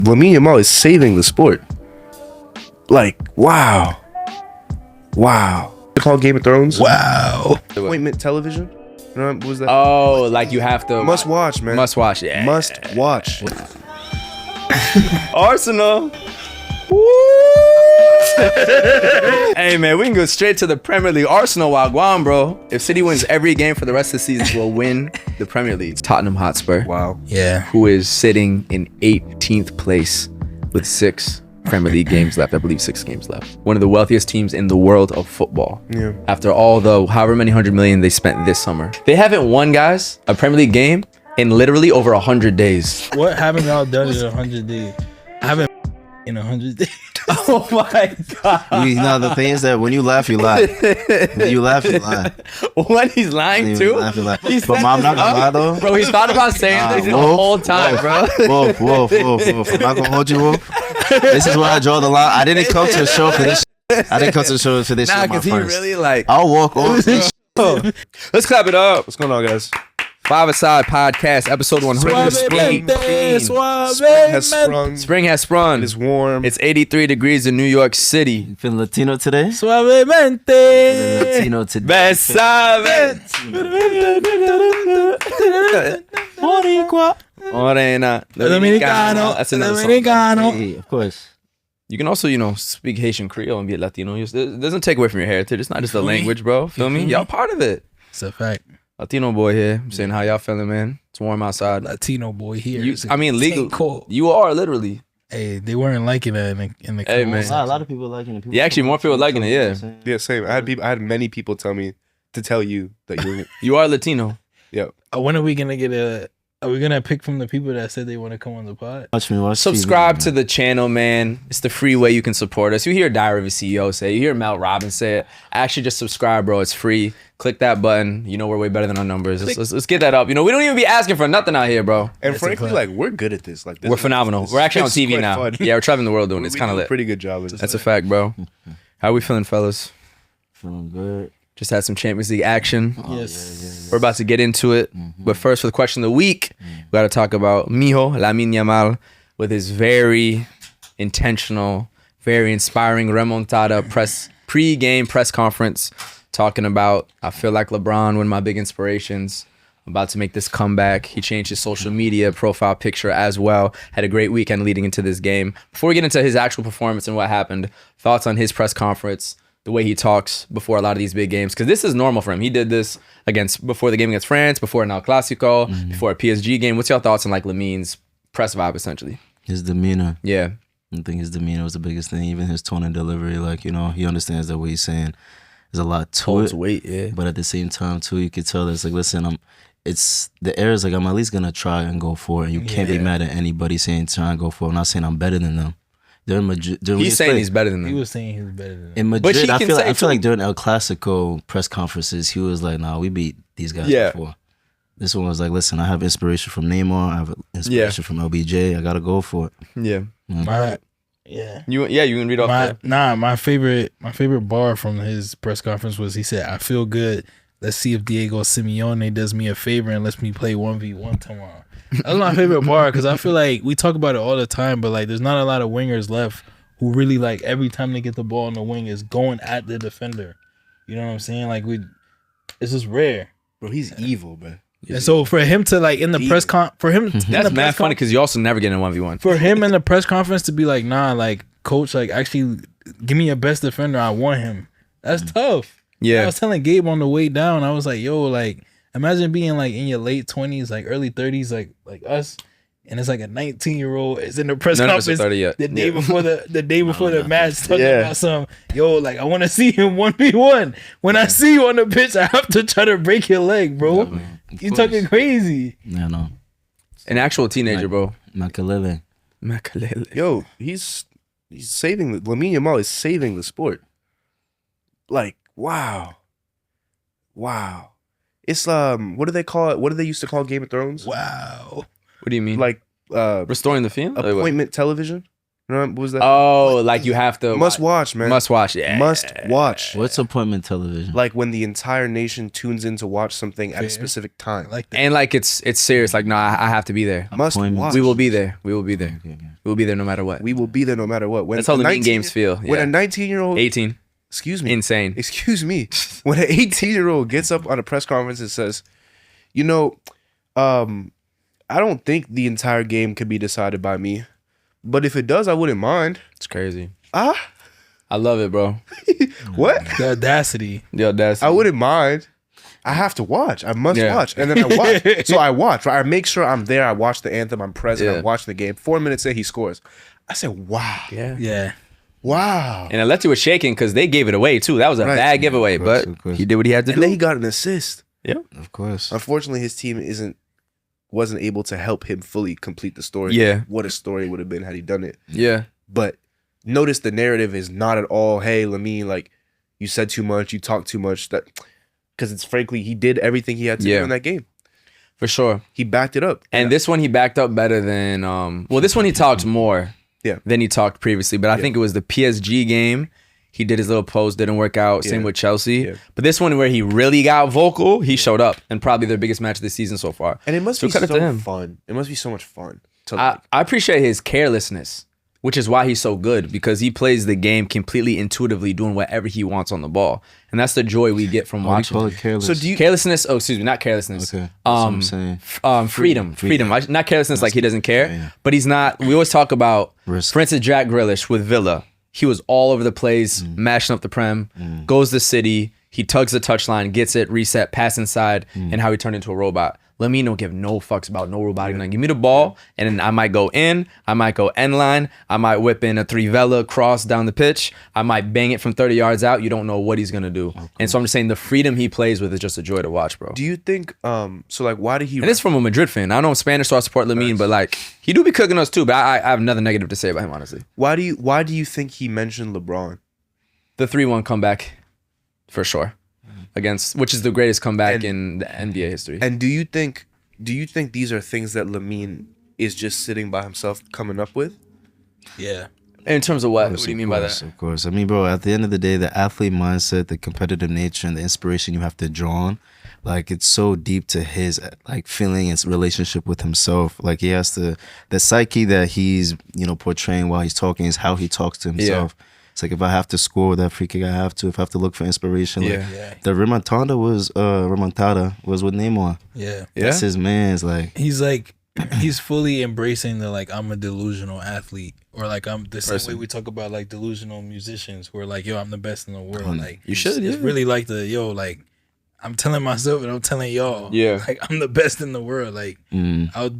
Lamine Yamal is saving the sport. Like, wow. They call Game of Thrones. Wow. Appointment television. You know, what was that? Oh, like you have to Must watch, man. Must watch. Yeah. Must watch. Arsenal. Hey man, we can go straight to the Premier League. Arsenal, Wagwan, bro. If City wins every game for the rest of the season, we'll win the Premier League. Tottenham Hotspur. Wow. Yeah. Who is sitting in 18th place with 6 Premier League games left. I believe 6 games left. One of the wealthiest teams in the world of football. Yeah. After all the however many 100 million they spent this summer. They haven't won, guys, a Premier League game in literally over 100 days. What haven't y'all done in 100 days? I haven't in 100 days. Oh my God. You know, the thing is that when you laugh, you lie. When you laugh, you lie. When he's lying When too? you laugh, you lie. He's But I'm not gonna lie though. Bro, he's thought about saying this the Wolf, whole time, bro. Wolf. I'm not gonna hold you, Wolf. This is where I draw the line. I didn't come to the show for this. I didn't come to the show for this. Nah, shit, my because he first. really like. I'll walk off this. Let's clap it up. What's going on, guys? Five Aside Podcast, episode 118. Spring has sprung. It's warm. It's 83 degrees in New York City. Feeling Latino today? Suavemente. Latino today. Besabe. Boricua. Morena. Dominicano. That's another song. Dominicano. Hey, of course. You can also, speak Haitian Creole and be a Latino. It doesn't take away from your heritage. It's not just a language, bro. Feel me? Y'all part of it. It's a fact. Latino boy here. I'm saying, how y'all feeling, man? It's warm outside. Latino boy here. Legal. Cold. You are literally. Hey, they weren't liking that in the Hey, man. A lot of people liking it. Yeah, actually, more people liking it, yeah. Yeah, same. I had many people tell me to tell you that you're. You are Latino. Yeah. When are we gonna get are we gonna pick from the people that said they want to come on the pod? Watch Subscribe TV, to the channel, man. It's the free way you can support us. You hear Diary of a CEO say it. You hear Mel Robbins say it. Actually, just subscribe, bro. It's free. Click that button. You know we're way better than our numbers. Let's get that up. We don't even be asking for nothing out here, bro. And frankly, like, we're good at this. Like, We're phenomenal. We're actually on TV now. Fun. Yeah, we're traveling the world doing it. It's We kind of do a lit. pretty good job at this. That's a fact, bro. How we feeling, fellas? Feeling good. Just had some Champions League action. Yes. We're about to get into it. But first, for the question of the week, we got to talk about Mijo, Lamine Yamal, with his very intentional, very inspiring remontada pre-game press conference, talking about, I feel like LeBron, one of my big inspirations. I'm about to make this comeback. He changed his social media profile picture as well. Had a great weekend leading into this game. Before we get into his actual performance and what happened, thoughts on his press conference, the way he talks before a lot of these big games, because this is normal for him. He did this before the game against France, before an El Clasico, before a PSG game. What's your thoughts on like Lamine's press vibe, essentially? His demeanor. Yeah. I think his demeanor was the biggest thing. Even his tone and delivery, he understands that what he's saying. There's a lot to Holds it. weight, yeah. But at the same time, too, you could tell that it's like, listen, it's the air is like, I'm at least gonna try and go for it. You can't be mad at anybody saying try and go for it. I'm not saying I'm better than them. During Madrid, He's saying he's better than He them. was saying he was better than in But Madrid, he I can feel say like during El Clasico press conferences, he was like, "Nah, we beat these guys before." This one was like, "Listen, I have inspiration from Neymar. I have inspiration from LBJ. I gotta go for it." Yeah. You can read off that. My favorite bar from his press conference was he said, "I feel good. Let's see if Diego Simeone does me a favor and lets me play 1v1 tomorrow." That's my favorite bar because I feel like we talk about it all the time, but like there's not a lot of wingers left who really like every time they get the ball on the wing is going at the defender. You know what I'm saying? Like it's just rare. Bro, he's evil, bro. And so for him to like in the press That's mad funny because you also never get in 1v1. For him in the press conference to be like, nah, like coach, like actually give me your best defender. I want him. That's tough. Yeah. I was telling Gabe on the way down, I was like, yo, like imagine being like in your late 20s, like early 30s, like us. And it's like a 19-year-old is in the press conference the day before the match talking about some, yo, like I want to see him 1v1. When I see you on the pitch, I have to try to break your leg, bro. You talking crazy. Yeah, no. An actual teenager, bro. Makalele. Yo, he's saving Lamine Yamal is saving the sport. Like, wow. It's what do they call it? What do they used to call Game of Thrones? Wow. What do you mean? Like restoring the film? Appointment television. You What was that? Oh, like you have to Must watch, man. Must watch. Yeah. Must watch. What's appointment television? Like when the entire nation tunes in to watch something at a specific time. I like that. And like it's serious. Like, no, I have to be there. Must Appointments. watch. We will be there. We will be there. Okay, okay. We will be there no matter what. We will be there no matter what. When That's how the main 19 games feel. When Yeah. a 19-year-old, 18. excuse me, Insane. excuse me, when an 18-year-old gets up on a press conference and says, you know, I don't think the entire game could be decided by me, but if it does, I wouldn't mind. It's crazy. Ah, I love it, bro. what? The audacity. The audacity. I wouldn't mind. I have to watch. I must Yeah. watch. And then I watch. So I watch. Right? I make sure I'm there. I watch the anthem. I'm present. Yeah. I'm watching the game. 4 minutes in, he scores. I said, wow. Yeah. Yeah. Wow. And Aleti was shaking because they gave it away too. That was a Right. bad giveaway, Of course, but of course. he did what he had to And do. then he got an assist. Of course. Unfortunately, his team wasn't able to help him fully complete the story. Yeah. What a story would have been had he done it. Yeah. But notice the narrative is not at all, hey, Lamine, like, you said too much, you talked too much. That because it's frankly, he did everything he had to Yeah. do in that game. For sure. He backed it up. And this one he backed up better than this one he talked more Yeah. than he talked previously. But I think it was the PSG game. He did his little post, didn't work out. Same Yeah. with Chelsea. Yeah. But this one where he really got vocal, he showed up. And probably their biggest match of the season so far. And it must So be cut it to so him. fun. It must be so much fun. To like, I appreciate his carelessness, which is why he's so good, because he plays the game completely intuitively, doing whatever he wants on the ball. And that's the joy we get from Why do you watching. call it careless? so do you Carelessness, not carelessness. Okay. That's what I'm saying. Freedom. Not carelessness like he doesn't care, yeah. but he's not. We always talk about, Risk. for instance, Jack Grealish with Villa. He was all over the place, mashing up the prem, goes to City, he tugs the touchline, gets it, reset, pass inside, and how he turned into a robot. Lamine don't give no fucks about no robotic. Like, give me the ball, and then I might go in, I might go end line, I might whip in a trivela cross down the pitch, I might bang it from 30 yards out. You don't know what he's gonna do. And so I'm just saying the freedom he plays with is just a joy to watch, bro. do you think so like why did he And it's from a Madrid fan. I know I'm Spanish, so I support Lamine, but like he do be cooking us too. But I have nothing negative to say about him, honestly. why do you think he mentioned LeBron? The 3-1 comeback, for sure, against which is the greatest comeback in the NBA history. And do you think these are things that Lamine is just sitting by himself coming up with? Yeah. In terms of what? Of What do you mean by that? Of course. I mean, bro, at the end of the day, the athlete mindset, the competitive nature, and the inspiration you have to draw on, like, it's so deep to his, like, feeling and relationship with himself. Like, he has to, the psyche that he's, portraying while he's talking is how he talks to himself. It's like, if I have to score with that free kick, I have to. If I have to look for inspiration. Like, Yeah. the remontada was with Neymar. Yeah. That's his man's, like. He's like, he's fully embracing the, like, I'm a delusional athlete. Or like, I'm the same way we talk about, like, delusional musicians who are like, yo, I'm the best in the world. Like, You should, It's yeah. really like like, I'm telling myself and I'm telling y'all. Yeah. Like, I'm the best in the world. Like,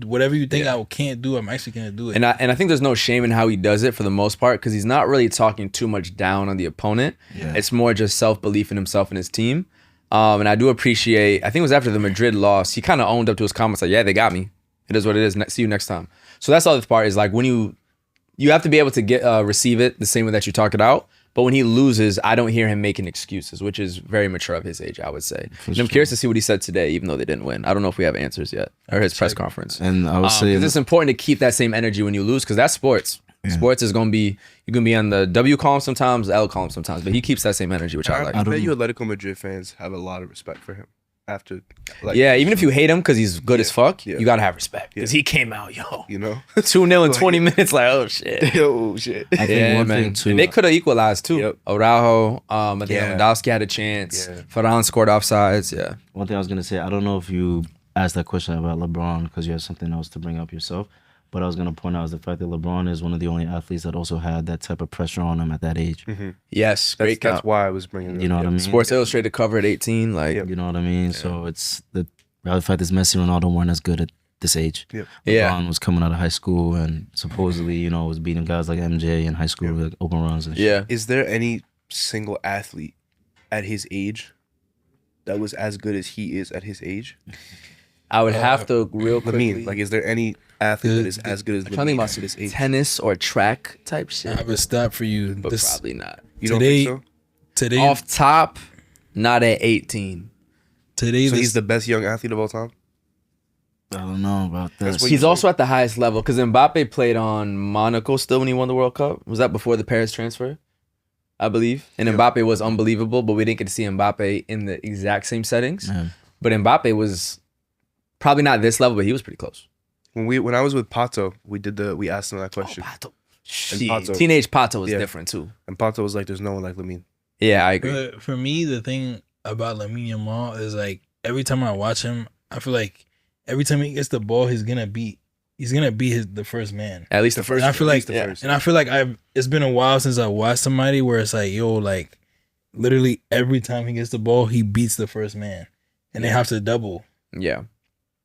whatever you think I can't do, I'm actually going to do it. And I think there's no shame in how he does it for the most part, because he's not really talking too much down on the opponent. Yeah. It's more just self-belief in himself and his team. And I do appreciate, I think it was after the Madrid loss, he kind of owned up to his comments like, yeah, they got me. It is what it is. See you next time. So that's the other part is like when you have to be able to receive it the same way that you talk it out. But when he loses, I don't hear him making excuses, which is very mature of his age, I would say. And I'm curious to see what he said today, even though they didn't win. I don't know if we have answers yet, or his press conference. And I would say 'cause it's important to keep that same energy when you lose, because that's sports. Yeah. Sports is going to be, you're going to be on the W column sometimes, the L column sometimes, but he keeps that same energy, which I like. I bet you Atletico Madrid fans have a lot of respect for him after. Like, Yeah, even if you hate him because he's good as fuck, yeah. you got to have respect. Because he came out, 2-0 in 20 minutes, like, oh shit. Oh shit. I think Yeah, one man. thing too. And they could have equalized too. Yep. Araujo, I think Yeah. Lewandowski had a chance. Yeah. Varane scored offsides. Yeah. One thing I was gonna say, I don't know if you asked that question about LeBron because you have something else to bring up yourself, but I was gonna point out is the fact that LeBron is one of the only athletes that also had that type of pressure on him at that age. Yes, That's, great that's count. why I was bringing it You know up. what I mean? Sports Illustrated cover at 18. Like, Yep. You know what I mean? So it's the fact is Messi and Ronaldo weren't as good at this age. Yep. Yeah. LeBron was coming out of high school and supposedly, was beating guys like MJ in high school with open runs and shit. yeah. Is there any single athlete at his age that was as good as he is at his age? I would have to real quickly. Lamine, like, is there any athlete that is as good as I'm trying to think Lamine about at his age? tennis or track type shit, I have a stat for you. but probably not. You don't today- think Today, Off top, not at 18. today, so? So this- he's the best young athlete of all time? I don't know about this. He's also at the highest level because Mbappe played on Monaco still when he won the World Cup. Was that before the Paris transfer? I believe. And Mbappe was unbelievable, but we didn't get to see Mbappe in the exact same settings. But Mbappe was probably not this level, but he was pretty close. When I was with Pato, we asked him that question. Pato. Pato. Teenage Pato was different too. And Pato was like, "There's no one like Lamine." Yeah, I agree. But for me, the thing about Lamine Yamal is like every time I watch him, I feel like every time he gets the ball, he's gonna be the first man. At least the first. And I feel like the first. and I feel like it's been a while since I watched somebody where it's like, yo, like literally every time he gets the ball, he beats the first man, and they have to double. Yeah.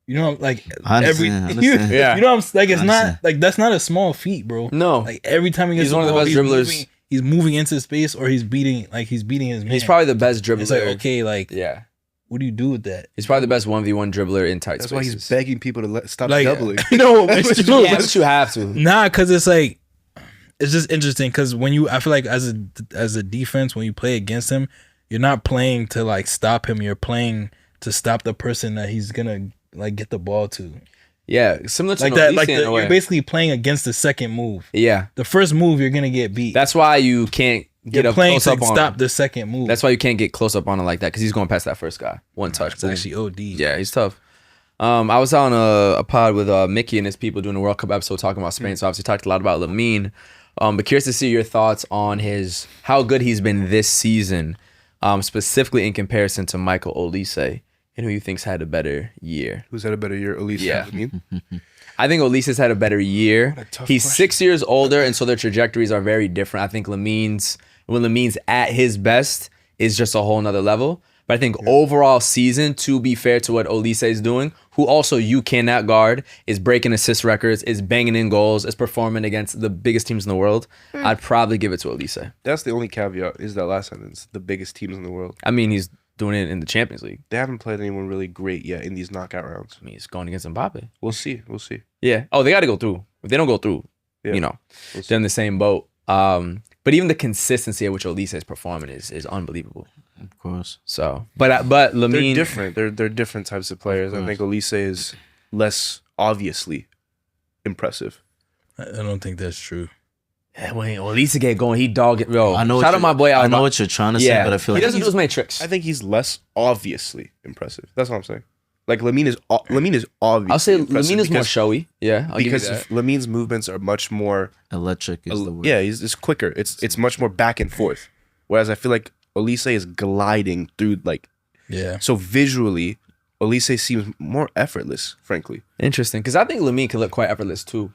You know, like I understand. Yeah. You know, I'm like, it's I not understand. like that's not a small feat, bro. No. Like every time he gets He's the one of the ball, best dribblers. He's moving into space, or he's beating his man. He's probably the best dribbler. It's like, okay, like, Yeah. what do you do with that? He's probably the best 1v1 dribbler in tight That's why spaces. he's begging people to stop Like, doubling. no, it's true. Yeah, but you have to. Nah, because it's like, it's just interesting. Because I feel like as a defense, when you play against him, you're not playing to like stop him. You're playing to stop the person that he's gonna like get the ball to. Yeah, similar to Like that, like in a way. you're basically playing against the second move. Yeah, The first move, you're gonna get beat. that's why you can't get you're up playing close to up on stop him. the second move. That's why you can't get close up on him like that because he's going past that first guy. One touch. it's boom. actually OD. Yeah, he's tough. I was on a pod with Mickey and his people doing a World Cup episode talking about Spain. So obviously talked a lot about Lamine. But curious to see your thoughts on how good he's been this season, specifically in comparison to Michael Olise, and who you think's had a better year. Who's had a better year? Olise. Yeah. Lamine? I think Olise's had a better year. What a tough He's question. 6 years older, and so their trajectories are very different. I think when Lamine's at his best is just a whole nother level. But I think overall season, to be fair to what Olise is doing, who also you cannot guard, is breaking assist records, is banging in goals, is performing against the biggest teams in the world, I'd probably give it to Olise. That's the only caveat. Is that last sentence? The biggest teams in the world. I mean, he's doing it in the Champions League. They haven't played anyone really great yet in these knockout rounds. I mean, he's going against Mbappe. We'll see. We'll see. Yeah. Oh, they got to go through. If they don't go through, Yeah. you know, We'll see. they're in the same boat. But even the consistency at which Olise is performing is unbelievable. Of course. So, but They're Lamine, different. They're different types of players. I think Olise is less obviously impressive. I don't think that's true. yeah, when Olise get going, he dog it. Yo, I know. shout out my boy. I know Alba. what you're trying to say, Yeah, but I feel he like doesn't do as many tricks. I think he's less obviously impressive. That's what I'm saying. Like Lamine is obviously I'll say impressive Lamine is more because- showy. Yeah, I'll give you because that. Lamine's movements are much more electric is the word. yeah, it's quicker. It's much more back and forth. Whereas I feel like Olise is gliding through like Yeah. so visually, Olise seems more effortless, frankly. Interesting, because I think Lamine can look quite effortless too.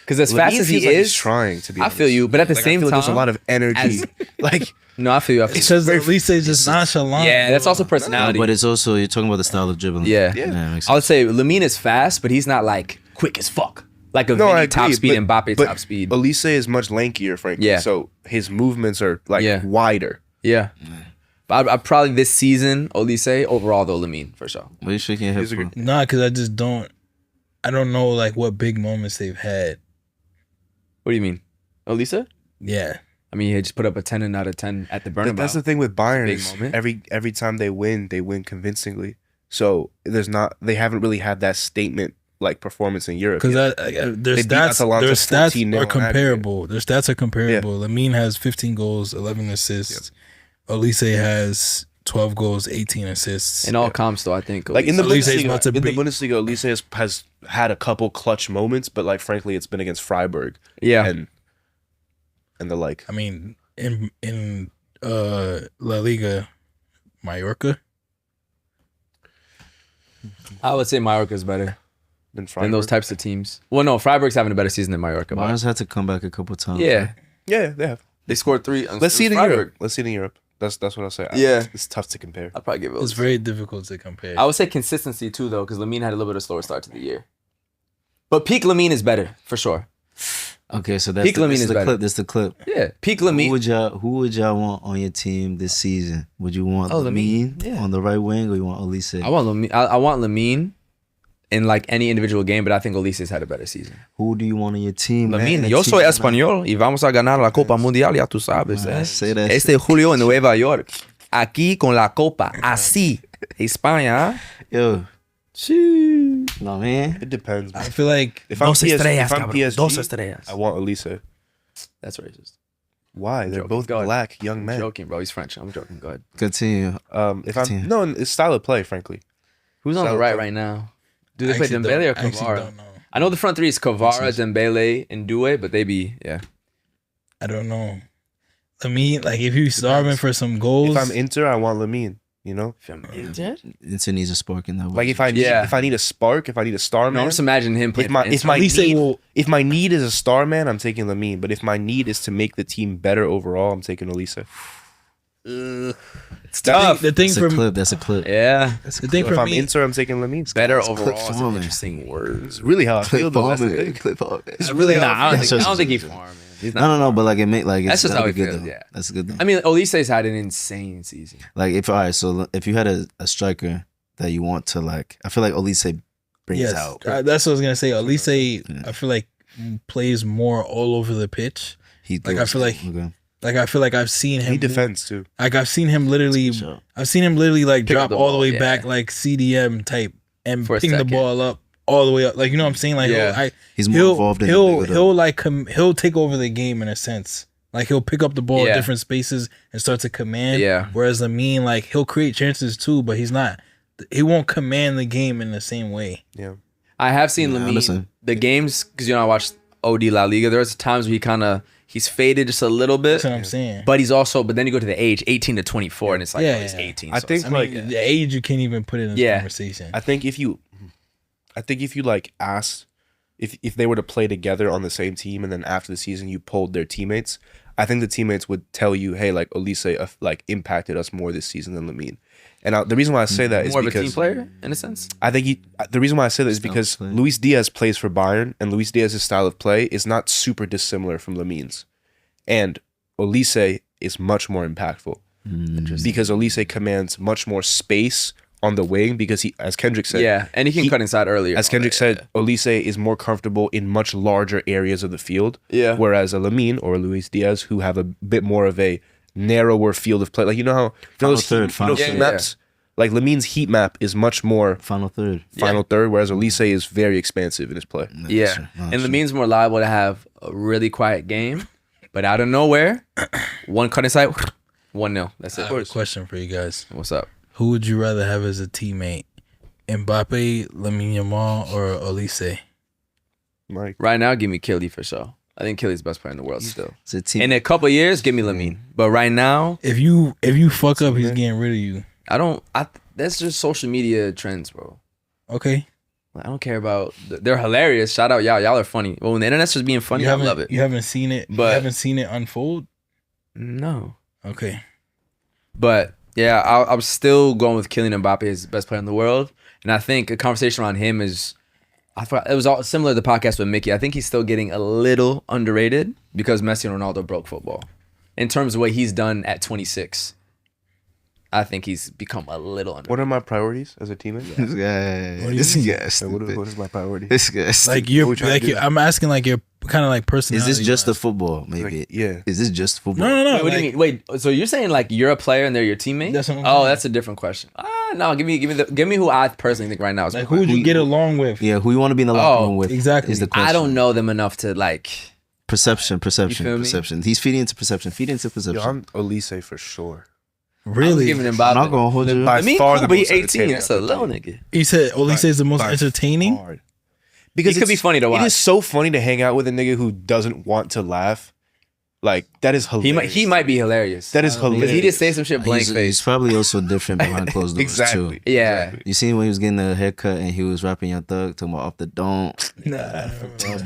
Because as fast Lamine as he feels like he's is, trying to be. I feel you, but at the Like, I same feel like time, there's a lot of energy. like no, I feel you. I feel you. Because at least they just nonchalant. Yeah, that's also No, personality. but it's also you're talking about the style of dribbling. Yeah. Yeah. it makes I would sense. say Lamine is fast, but he's not like quick as fuck. Like a no, I Vinny top agree, speed and Mbappe but top speed. Olise is much lankier, frankly. Yeah. So his movements are like Yeah. wider. Yeah. But I probably this season, Olise, overall though, Lamine, for sure. What are you shaking your head Disagree. for? Nah, because I don't know like what big moments they've had. What do you mean? Olise? Yeah. I mean, he just put up a 10 out of 10 at the Bernabeu. That's the thing with Bayern. Big Is moment. every time they win convincingly. So they haven't really had that statement like performance in Europe. Because yet. their They beat stats, Atalanta their 14-0 stats are in comparable. Their stats are comparable. Lamine has 15 goals, 11 assists. Olise has 12 goals, 18 assists. In all comps, though, I think. Like in the Olise is Bundesliga, about to beat- Olise has had a couple clutch moments, but like frankly, it's been against Freiburg yeah. and the like. I mean, in La Liga, Mallorca. I would say Mallorca's better Than than Freiburg. those types of teams. Well, no, Freiburg's having a better season than Mallorca. but- Mars had to come back a couple times. Yeah. Yeah, they have. They scored 3. Let's see it in Freiburg. Europe. Let's see it in Europe. That's what I'll say. Yeah. It's tough to compare. I'd probably give it. It's very difficult to compare. I would say consistency too, though, because Lamine had a little bit of a slower start to the year. But peak Lamine is better for sure. Okay, so Peak Lamine this is the better. clip. This the clip. Yeah, peak Who Lamine. would y'all want on your team this season? Would you want Oh, Lamine Lamine, yeah. on the right wing or you want Olise? I want Lamine. I want Lamine in like any individual game, but I think Olise's had a better season. Who do you want on your team? Lamine, man? yo That soy team- español y vamos a ganar la Copa Mundial, ya tú sabes. Ah, say that Este julio en Nueva York, aquí con la Copa, así, España. Yo, No, man. It depends. I feel like If I'm, if I'm Dos PSG, estrellas. I want Olise. That's racist. Why? They're joking. both Go ahead. black young I'm men. joking, bro. He's French. I'm joking. Go ahead. Continue. If I'm no, it's style of play, frankly. Who's on the Solid right play. right now? Do I they play actually Dembele or don't- I actually Kvara? don't know. I know the front three is Kvara, Dembele, and Due, but they be I don't know. I mean, like if you starving for some goals, If I'm Inter, I want Lamine. You know, Inter needs a spark in that. like if I need, Yeah. if I need a spark, if I need a star No, man. I'm just imagining him playing. if my Olise need, will- if my need is a star man, I'm taking Lamine. But if my need is to make the team better overall, I'm taking Olise. it's tough. the thing That's for a clip. That's a clip. Yeah, the thing If for I'm me, Inter, I'm taking Lamine. better clip overall. Is an farming. interesting word. It's really how I feel. Clip Though. That's the farming. thing. Clip farming. It's really how Nah, I don't That's think just- he's farming. He's not. No, but like it make like That's just that'd how be he good feels, though. yeah. That's good though. I mean, Olise's had an insane season. Like if all right, so if you had a striker that you want to like, I feel like Olise brings yes, out. that's what I was gonna say. Olise, Yeah. I feel like plays more all over the pitch. He Like, I feel like- okay. Like I feel like I've seen him. He defends too. Like I've seen him literally. Sure. I've seen him literally like Pick drop up the all the ball, way yeah. back like CDM type and For a ping the second. ball up all the way up. Like you know what I'm saying? Like Yeah. He's more he'll involved in the he'll build-up. he'll like he'll take over the game in a sense. Like he'll pick up the ball Yeah. at different spaces and start to command. Yeah. Whereas Lamine, like he'll create chances too, but he's not. He won't command the game in the same way. Yeah. I have seen Yeah, Lamine listen. the games because I watched OD La Liga. There's times where he's faded just a little bit, That's what I'm saying. but then you go to the age 18 to 24, and it's like Yeah, he's yeah. 18. I so think I it's- mean, the age you can't even put it in this Yeah. conversation. I think if you like asked if they were to play together on the same team and then after the season you polled their teammates, I think the teammates would tell you, hey, like Olise like impacted us more this season than Lamine. And the reason why I say that is more of a team because player in a sense. I think the reason why I say that is Style because of play. Luis Diaz plays for Bayern, and Luis Diaz's style of play is not super dissimilar from Lamine's. And Olise is much more impactful because Olise commands much more space on the wing because he, as Kendrick said, Yeah, and he can cut inside earlier. as Kendrick said, Olise is more comfortable in much larger areas of the field. Yeah. Whereas a Lamine or Luis Diaz, who have a bit more of a narrower field of play, like you know how Final those third, final heat third. maps, like Lamine's heat map is much more Final third. final third, whereas Olise is very expansive in his play. Yeah, and Lamine's more liable to have a really quiet game, but out of nowhere, one cut inside, 1-0. That's I it. have a question for you guys. What's up? Who would you rather have as a teammate? Mbappe, Lamine Yamal, or Olise? Like Right now, give me Killy for sure. I think Killy's the best player in the world still. It's a team. In a couple of years, give me Lamine. But right now, If you fuck up, he's getting rid of you. that's just social media trends, bro. Okay. Like, I don't care about. They're hilarious. Shout out y'all. Y'all are funny. But when the internet's just being funny, I love it. You haven't seen it. You But- haven't seen it unfold. No. Okay. But yeah, I'm still going with Kylian Mbappe as the best player in the world, and I think a conversation around him is. I thought it was all similar to the podcast with Mickey. I think he's still getting a little underrated because Messi and Ronaldo broke football. In terms of what he's done at 26, I think he's become a little underrated. what are my priorities as a teammate? This guy. What do you This mean? guy. Like, what Stupid. is my priority? This guy. Like stupid. you're What we trying to like do? I'm asking like your kind of like Is personality. this just the wise. football? Maybe. Like, yeah. Is this just football? No. Wait, what do like, you mean? Wait, so you're saying like you're a player and they're your teammate? That's what I'm oh, saying. that's a different question. No, give me who I personally think right now is. Like who would you get along with? Yeah, who you want to be in the locker Oh, room with? exactly. Is the question. I don't know them enough to like. Perception. You feel me? He's feeding into perception. Feed into Yo, perception. I'm Olise for sure. Really? Giving him I'm Mbappe. not gonna hold you. By I mean, far cool, the but most he's 18. entertaining That's a I've little ever nigga. He said Olise is the most By entertaining. far. Because He could be it's- funny to watch. It is so funny to hang out with a nigga who doesn't want to laugh. Like that is hilarious. He might be hilarious. That is hilarious. He just say some shit blank He's face. probably also different behind closed doors Exactly. too. Yeah. You seen when he was getting a haircut and he was rapping Young Thug talking about off the dome, Nah,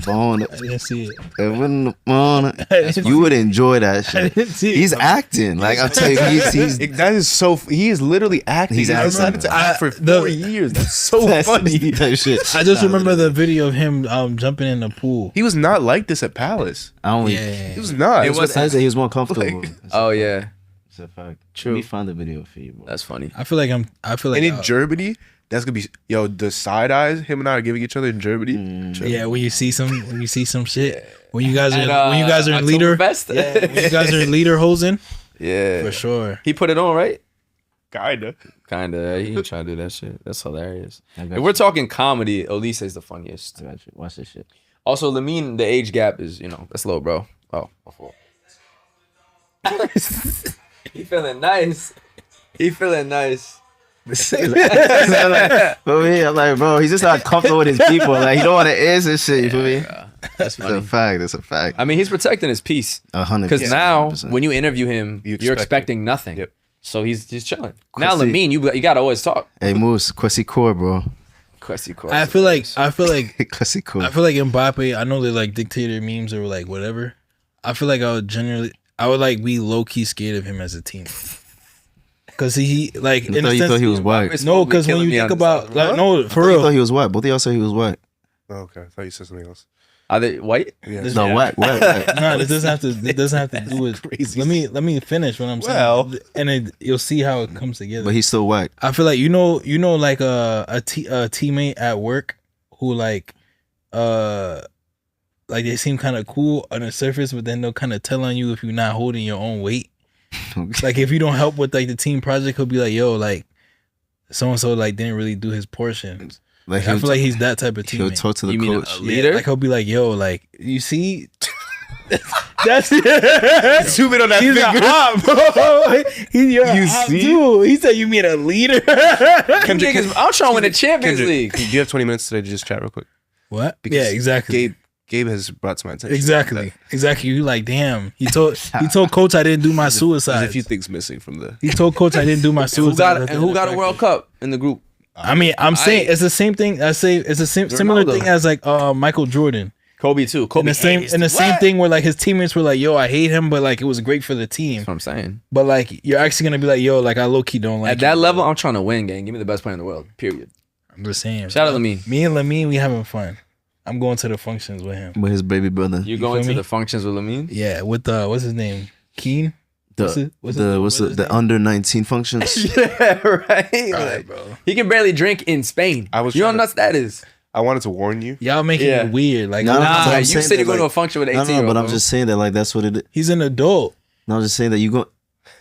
bone, I didn't see it. you would enjoy that I shit. didn't see it. He's acting like I'm telling you. He's That is so. He is literally acting. He's He's acting. decided to act for The- 4 years. That's so that's funny. type shit. I just remember the video of him jumping in the pool. He was not like this at Palace. I don't. Yeah. He was not. It It was- was he was more comfortable. Like- Oh yeah, It's a fact. True. Let me find the video for you, bro. that's funny. I feel like And in Germany, that's gonna be the side eyes. Him and I are giving each other in Germany. yeah, when you see some shit, when you guys are And, when you guys are in leader, Oktoberfest? when you guys are in leader hosing, yeah, for sure. He put it on right. Kinda. Kinda. He ain't trying to do that shit. That's hilarious. I got If you. we're talking comedy, Olise is the funniest. I got you. Watch this shit. Also, Lamine, the age gap is, that's low, bro. Oh, my fault. He feeling nice. He feeling nice. For me, I'm like, bro, he's just not comfortable with his people. Like, he don't want to answer shit. You feel me? That's That's funny. a fact. That's a fact. I mean, he's protecting his peace. 100%. Because now, 100%. when you interview him, You you're expect expecting nothing. Yep. So he's chilling. Now, Quincy- Lamine, you got to always talk. Hey, Moose, Kwesi Core, bro. Kwesi Core. I feel like Kwesi Core. Mbappe. I know they're like dictator memes or like whatever. I feel like I would like be low key scared of him as a team. Cause he like I in thought a you sense, thought he was white. no, because when you think about like no for I thought real. he was white. Both of y'all said he was white. Oh, okay, I thought you said something else. Are they white? Yeah. This- No, white. No, this doesn't have to. It doesn't have to do with. Crazy. Let me finish what I'm saying. Well. And you'll see how it comes together. But he's still white. I feel like like a teammate at work who like they seem kind of cool on the surface, but then they'll kind of tell on you if you're not holding your own weight. Like if you don't help with like the team project, he'll be like, "Yo, like so and so like didn't really do his portion." Like, I feel like he's that type of he'll teammate. talk to the You mean coach. a leader? Like he'll be like, "Yo, like you see." That's Zoom in on that he's an finger. op, bro. He's your You op see? too. He said you mean a leader. Niggas, I'm trying to win the Champions Kendrick, League. do you have 20 minutes today to just chat real quick? What? Because Yeah, exactly. Gabe has brought to my attention. Exactly. You like, damn. He told coach I didn't do my There's suicide. a few things missing from the. He told coach I didn't do my suicide. Who got a World Cup in the group? I mean, I'm saying it's the same thing. I say it's a similar Ronaldo. thing as like Michael Jordan. Kobe too. Kobe In the same thing where like his teammates were like, "Yo, I hate him," but like it was great for the team. That's what I'm saying. But like you're actually gonna be like, "Yo, like I low key don't like." At that him. level, I'm trying to win, gang. Give me the best player in the world. Period. I'm just saying. Shout out to me. Me and Lamine, we having fun. I'm going to the functions with him. With his baby brother. You going feel to me? the functions with Lamine? Yeah, with what's his name? Keen. The under 19 functions. Yeah, right. Alright, bro. He can barely drink in Spain. I was You know how trying to- nuts that is. I wanted to warn you. Y'all making Yeah. it weird. Like No, no, Nah, I'm you saying said you're that, going to a like- function with an 18 No, but I'm just saying that like that's what it is. he's an adult. No, I'm just saying that you go.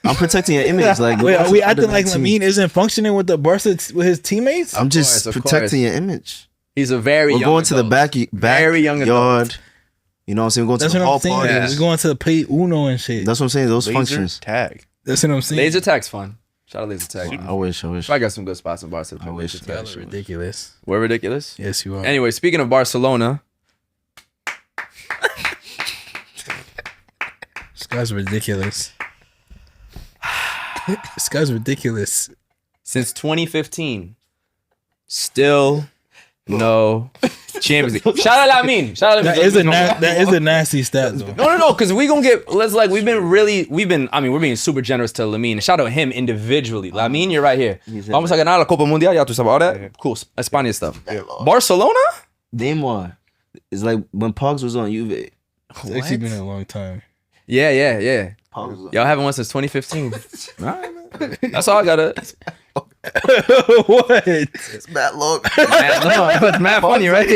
I'm protecting your image. Like, Wait, are we under acting like 19. Lamine isn't functioning with the Barca with his teammates? I'm just Of course. protecting your image. He's a very We're young going to the adult. back Very young adult. yard. You know what I'm saying? We're going That's to the what I'm hall saying. parties. We're going to play Uno and shit. That's what I'm saying. Those Laser functions. tag. That's what I'm saying. Laser tag's fun. Shout out laser tag. I wish. I got some good spots in Barca. to play wish. laser Y'all tag. are ridiculous. We're ridiculous. Yes, you are. Anyway, speaking of Barcelona, This guy's ridiculous. This guy's ridiculous. since 2015, still no Champions League. Shout out Lamine. Shout out That is a nasty stat though. No, because we're gonna get. We're being super generous to Lamine. Shout out him individually. Lamine, you're right here. Vamos a ganar la Copa Mundial. Ya tú sabes all that. Cool, España stuff. Barcelona. Neymar. It's like when Pogs was on Juve. It's actually been a long time. Yeah. Pogs was Y'all haven't won since 2015. All right, man. That's all I gotta. What? It's bad luck. No, it's mad funny, right?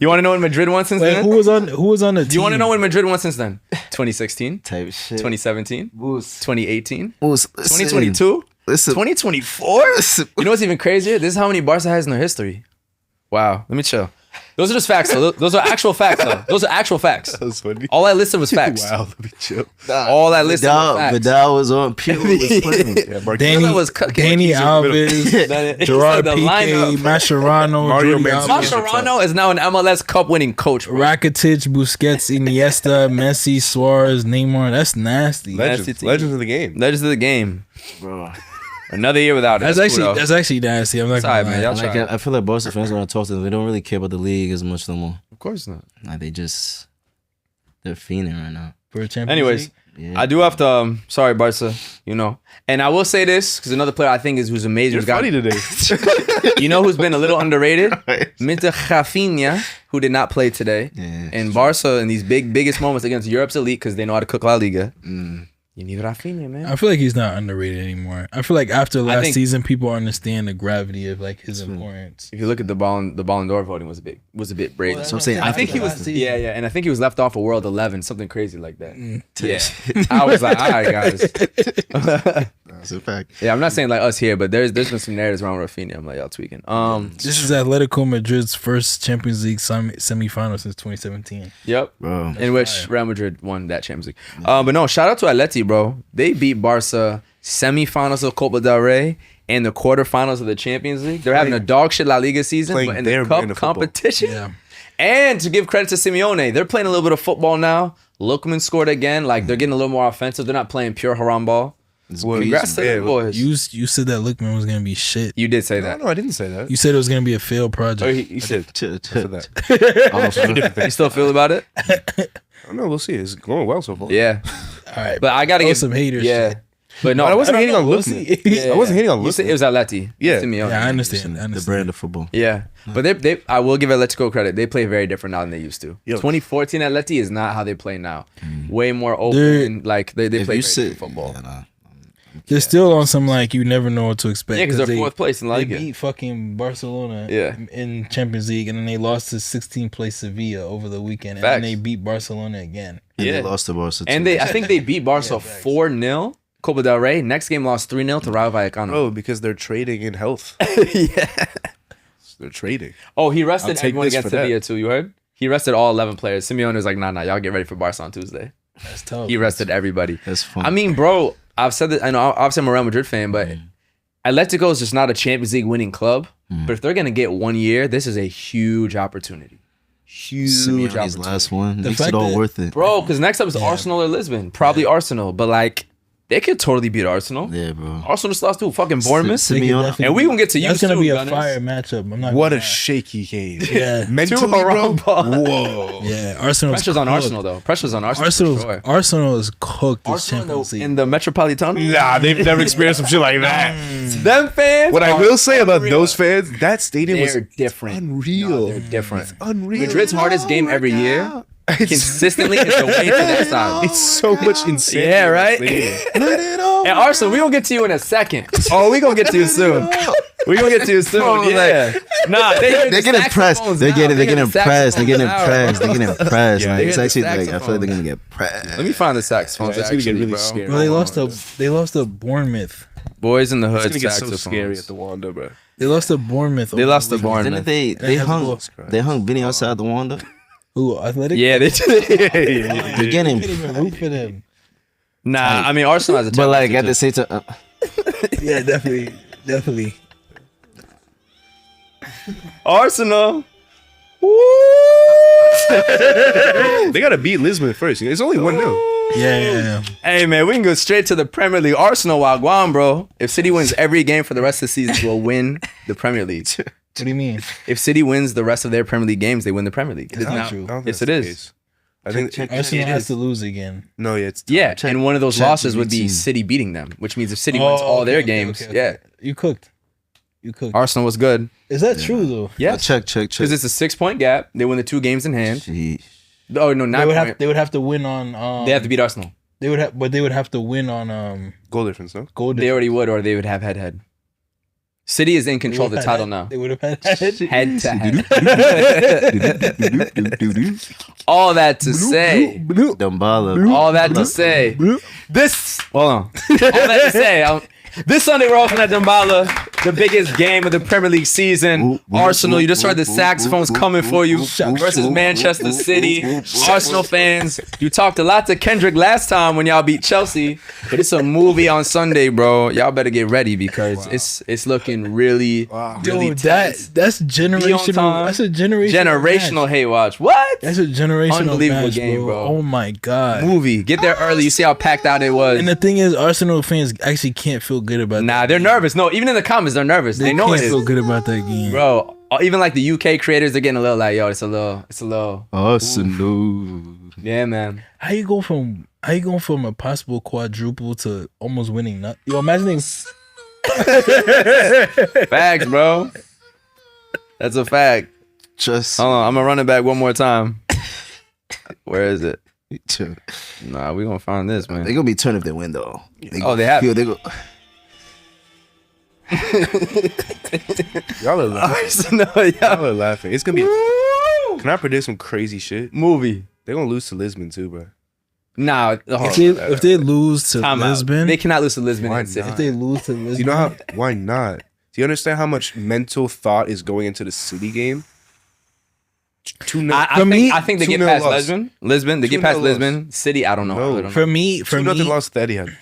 You want to know when Madrid won since Wait, then? who was on the team? Do you want to know when Madrid won since then? 2016, Type shit. 2017, Moose. 2018, Moose, listen. 2022, Listen. 2024. Listen. You know what's even crazier? This is how many Barca has in their history. Wow. Let me chill. Those are just facts, though. Those are actual facts, though. Those are actual facts. That was funny. All I listed was facts. Wow, let me chill. All I listed was facts. Vidal was on. Pirlo was playing. Yeah, Mark, Danny, That was cut- Danny Keys in the middle. Alves, He Gerard said the Piqué, lineup. Mascherano, Mario Jordi Benzema. Alba, Mascherano is now an MLS Cup winning coach, bro. Rakitic, Busquets, Iniesta, Messi, Suarez, Neymar. That's nasty. legends, legends of the game. Legends of the game. Bro. Another year without it. That's actually nasty. I'm not Sorry, gonna man. lie. Y'all Like, try. I feel like Barca fans when I talk to them, they don't really care about the league as much no more. Of course not. Like they're fiending right now. For a Champions Anyways, League? Yeah. I do have to. Sorry, Barca. And I will say this because another player I think who's amazing. You're who's got- funny today. You know who's been a little underrated? Mr. Rafinha, who did not play today. Yeah. And Barca in these biggest moments against Europe's elite because they know how to cook La Liga. You need Rafinha, man. I feel like he's not underrated anymore. I feel like after last think- season, people understand the gravity of like his importance. If you look at the Ballon d'Or voting was a bit brazen. So I'm saying I think he was last season. yeah, and I think he was left off of World 11, something crazy like that. Mm. Yeah, I was like, all right, guys. That's a fact. Yeah, I'm not saying like us here, but there's been some narratives around Rafinha. I'm like, y'all tweaking. This is Atletico Madrid's first Champions League semi-final since 2017. Yep. Bro. In which Real Madrid won that Champions League. But no, shout out to Atleti, bro. They beat Barca semi-finals of Copa del Rey and the quarterfinals of the Champions League. They're having a dog shit La Liga season, but in the cup competition. Yeah. And to give credit to Simeone, they're playing a little bit of football now. Lookman scored again. Like, they're getting a little more offensive. They're not playing pure haram ball. Congrats to the boys. You said that Lookman was gonna be shit. You did say that. No, I didn't say that. You said it was gonna be a failed project. Oh, he said that. you still feel about it? I don't know. We'll see. It's going well so far. Yeah. All right, But I got to get some haters. Yeah. shit. But no, I wasn't hating on We'll Lookman. see. I wasn't hating on You said Lookman. it was Atleti. Yeah. Simeone. Yeah, I understand. The brand of football. Yeah. But they I will give Atletico credit. They play very different now than they used to. Yo. 2014 Atleti is not how they play now. Way more open. They're- Like they play very you sit different football. Yeah, nah. They're still on some like you never know what to expect. Yeah, because they're fourth place in La They Liga. beat fucking Barcelona Yeah. in Champions League, and then they lost to 16th place Sevilla over the weekend, and Facts. then they beat Barcelona again. And Yeah. they lost to Barca too. And I think they beat Barca Yeah, facts. 4-0. Copa del Rey. Next game lost 3-0 to Rayo Vallecano. Bro, because they're trading in health. Yeah. They're trading. Oh, he I'll rested take everyone this against for that. Sevilla too. You heard? He rested all 11 players. Simeone was like, nah, y'all get ready for Barca on Tuesday. That's tough. He rested everybody. That's fun. I mean, bro, I've said that. I know. Obviously, I'm a Real Madrid fan, but Atletico is just not a Champions League winning club. But if they're gonna get 1 year, this is a huge opportunity. Huge Simeone's opportunity, last one The makes fact it all that- worth it. bro. Because next up is Arsenal or Lisbon. Probably Arsenal, but like they could totally beat Arsenal. Yeah, bro. Arsenal just lost to fucking Bournemouth. They could Simeone- definitely- And we gonna get to you That's gonna soon, be a Gunners. fire matchup. I'm not. What gonna a lie. shaky game. Yeah. Mentally, Two bro. haram balls. Whoa. Yeah, Arsenal. Pressure's on Arsenal though. Pressure's on Arsenal. for Arsenal sure. is cooked this Arsenal Champions League. in the Metropolitano. Nah, they've never experienced some shit like that. Them fans. What I are will say about unreal. those fans, that stadium was They're different. unreal. No, they're different. Unreal. Madrid's hardest game every year, consistently, is the way to that side. It's so much insanity. Yeah, in that right? stadium. And Arsenal, we gonna get to you in a second. Oh, we gonna get to you soon. We gonna get to you soon. Bro, Yeah. Nah, They're getting pressed. They're getting impressed. They're getting impressed. They're getting impressed. Yeah, Like, it's they're actually getting like I feel like they're gonna get pressed. Let me find the saxophones. Yeah, it's gonna get actually, really bro. scary. Bro, they lost to Bournemouth. Boys in the It's hood. gonna get so saxophones. scary at the Wanda, bro. They lost to Bournemouth. They lost to Didn't Bournemouth. they has hung a they hung Vinny outside the Wanda? Who? Athletic? Yeah, they did. They're getting I didn't even root for them. Nah, I mean Arsenal has a. but like at the same time Yeah, definitely. Arsenal. They gotta beat Lisbon first. It's only 1-0. Yeah. Hey man, we can go straight to the Premier League. Arsenal, Wagwan, bro. If City wins every game for the rest of the season, we'll win the Premier League. What do you mean? If City wins the rest of their Premier League games, they win the Premier League. It is not now. true. I don't think Yes, that's it the is. case. I think Arsenal it has is. to lose again. no, yeah, it's Yeah, Check- and one of those check losses would be GPT. City beating them, which means if City wins all their games, yeah. You cooked. Arsenal was good. Is that true though? Yeah, check. because it's a 6-point gap. They win the 2 games in hand. Sheesh. Oh no, 9 point. They would have to win on. They have to beat Arsenal. They would have to win on goal difference, no? goal. They already would, or they would have head-head. City is in control of the title now. They would have had Head to head. All that to say. Dumbala. All that to say. This. Hold on. All that to say. This Sunday we're off at Dembala, the biggest game of the Premier League season. Arsenal, you just heard the saxophones coming for you versus Manchester City. Arsenal fans, you talked a lot to Kendrick last time when y'all beat Chelsea, but it's a movie on Sunday, bro. Y'all better get ready because it's looking really, really Yo, tense. that's generational. time. That's a generational Hate watch. What? That's a generational Unbelievable match, game, bro. Oh my god. Movie. Get there early. You see how packed out it was. And the thing is, Arsenal fans actually can't feel good about Nah, that. they're nervous. No, even in the comments, they're nervous. They know can't it feel is. good about that game. Bro, even like the UK creators, they're getting a little like, yo, it's a little. Arsenal. Yeah, man. How you go from a possible quadruple to almost winning nothing? Yo, imagining Facts, bro. That's a fact. Just Hold on, I'm gonna run it back one more time. Where is it? chill. Nah, we gonna find this, man. They're gonna be turned if they win though. Oh, they have. They go. Y'all are laughing. Arsenal, Y'all yeah. are laughing. It's gonna be. Can I predict some crazy shit? Movie. They're gonna lose to Lisbon too, bro. Nah, If they lose to time out. Lisbon, They cannot lose to Lisbon. Why and City. if they lose to Lisbon, You know how? Why not? Do you understand how much mental thought is going into the City game? 2-0. I think they get 2-0 past loss. Lisbon. They get past 2-0 Lisbon. City, I don't know. No. I don't know. for me, 2-0 lost to Etihad.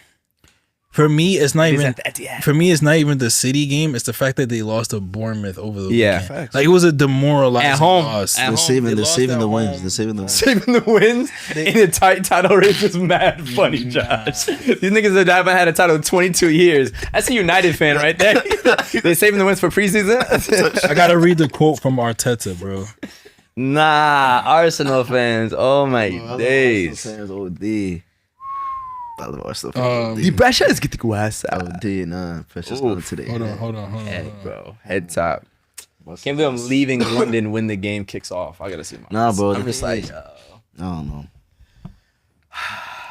For me, it's not even. at the Etihad. For me, it's not even the City game. It's the fact that they lost to Bournemouth over the Yeah. weekend. Facts. Like it was a demoralizing At home. loss. At They're home. saving. They They're lost saving at the wins. home. They're saving the wins. Saving the wins in a tight title race is mad funny, Josh. These niggas that haven't had a title in 22 years. That's a United fan right there. They saving the wins for preseason? I gotta read the quote from Arteta, bro. Nah, Arsenal fans. Oh my days. Fans OD. I love Arsenal fans. The pressure is getting worse. OD, nah. Precious on today. Hold on. Hey, bro. Head top. Can't believe I'm leaving London when the game kicks off. I gotta see my. Nah, bro. I'm just like, I don't know.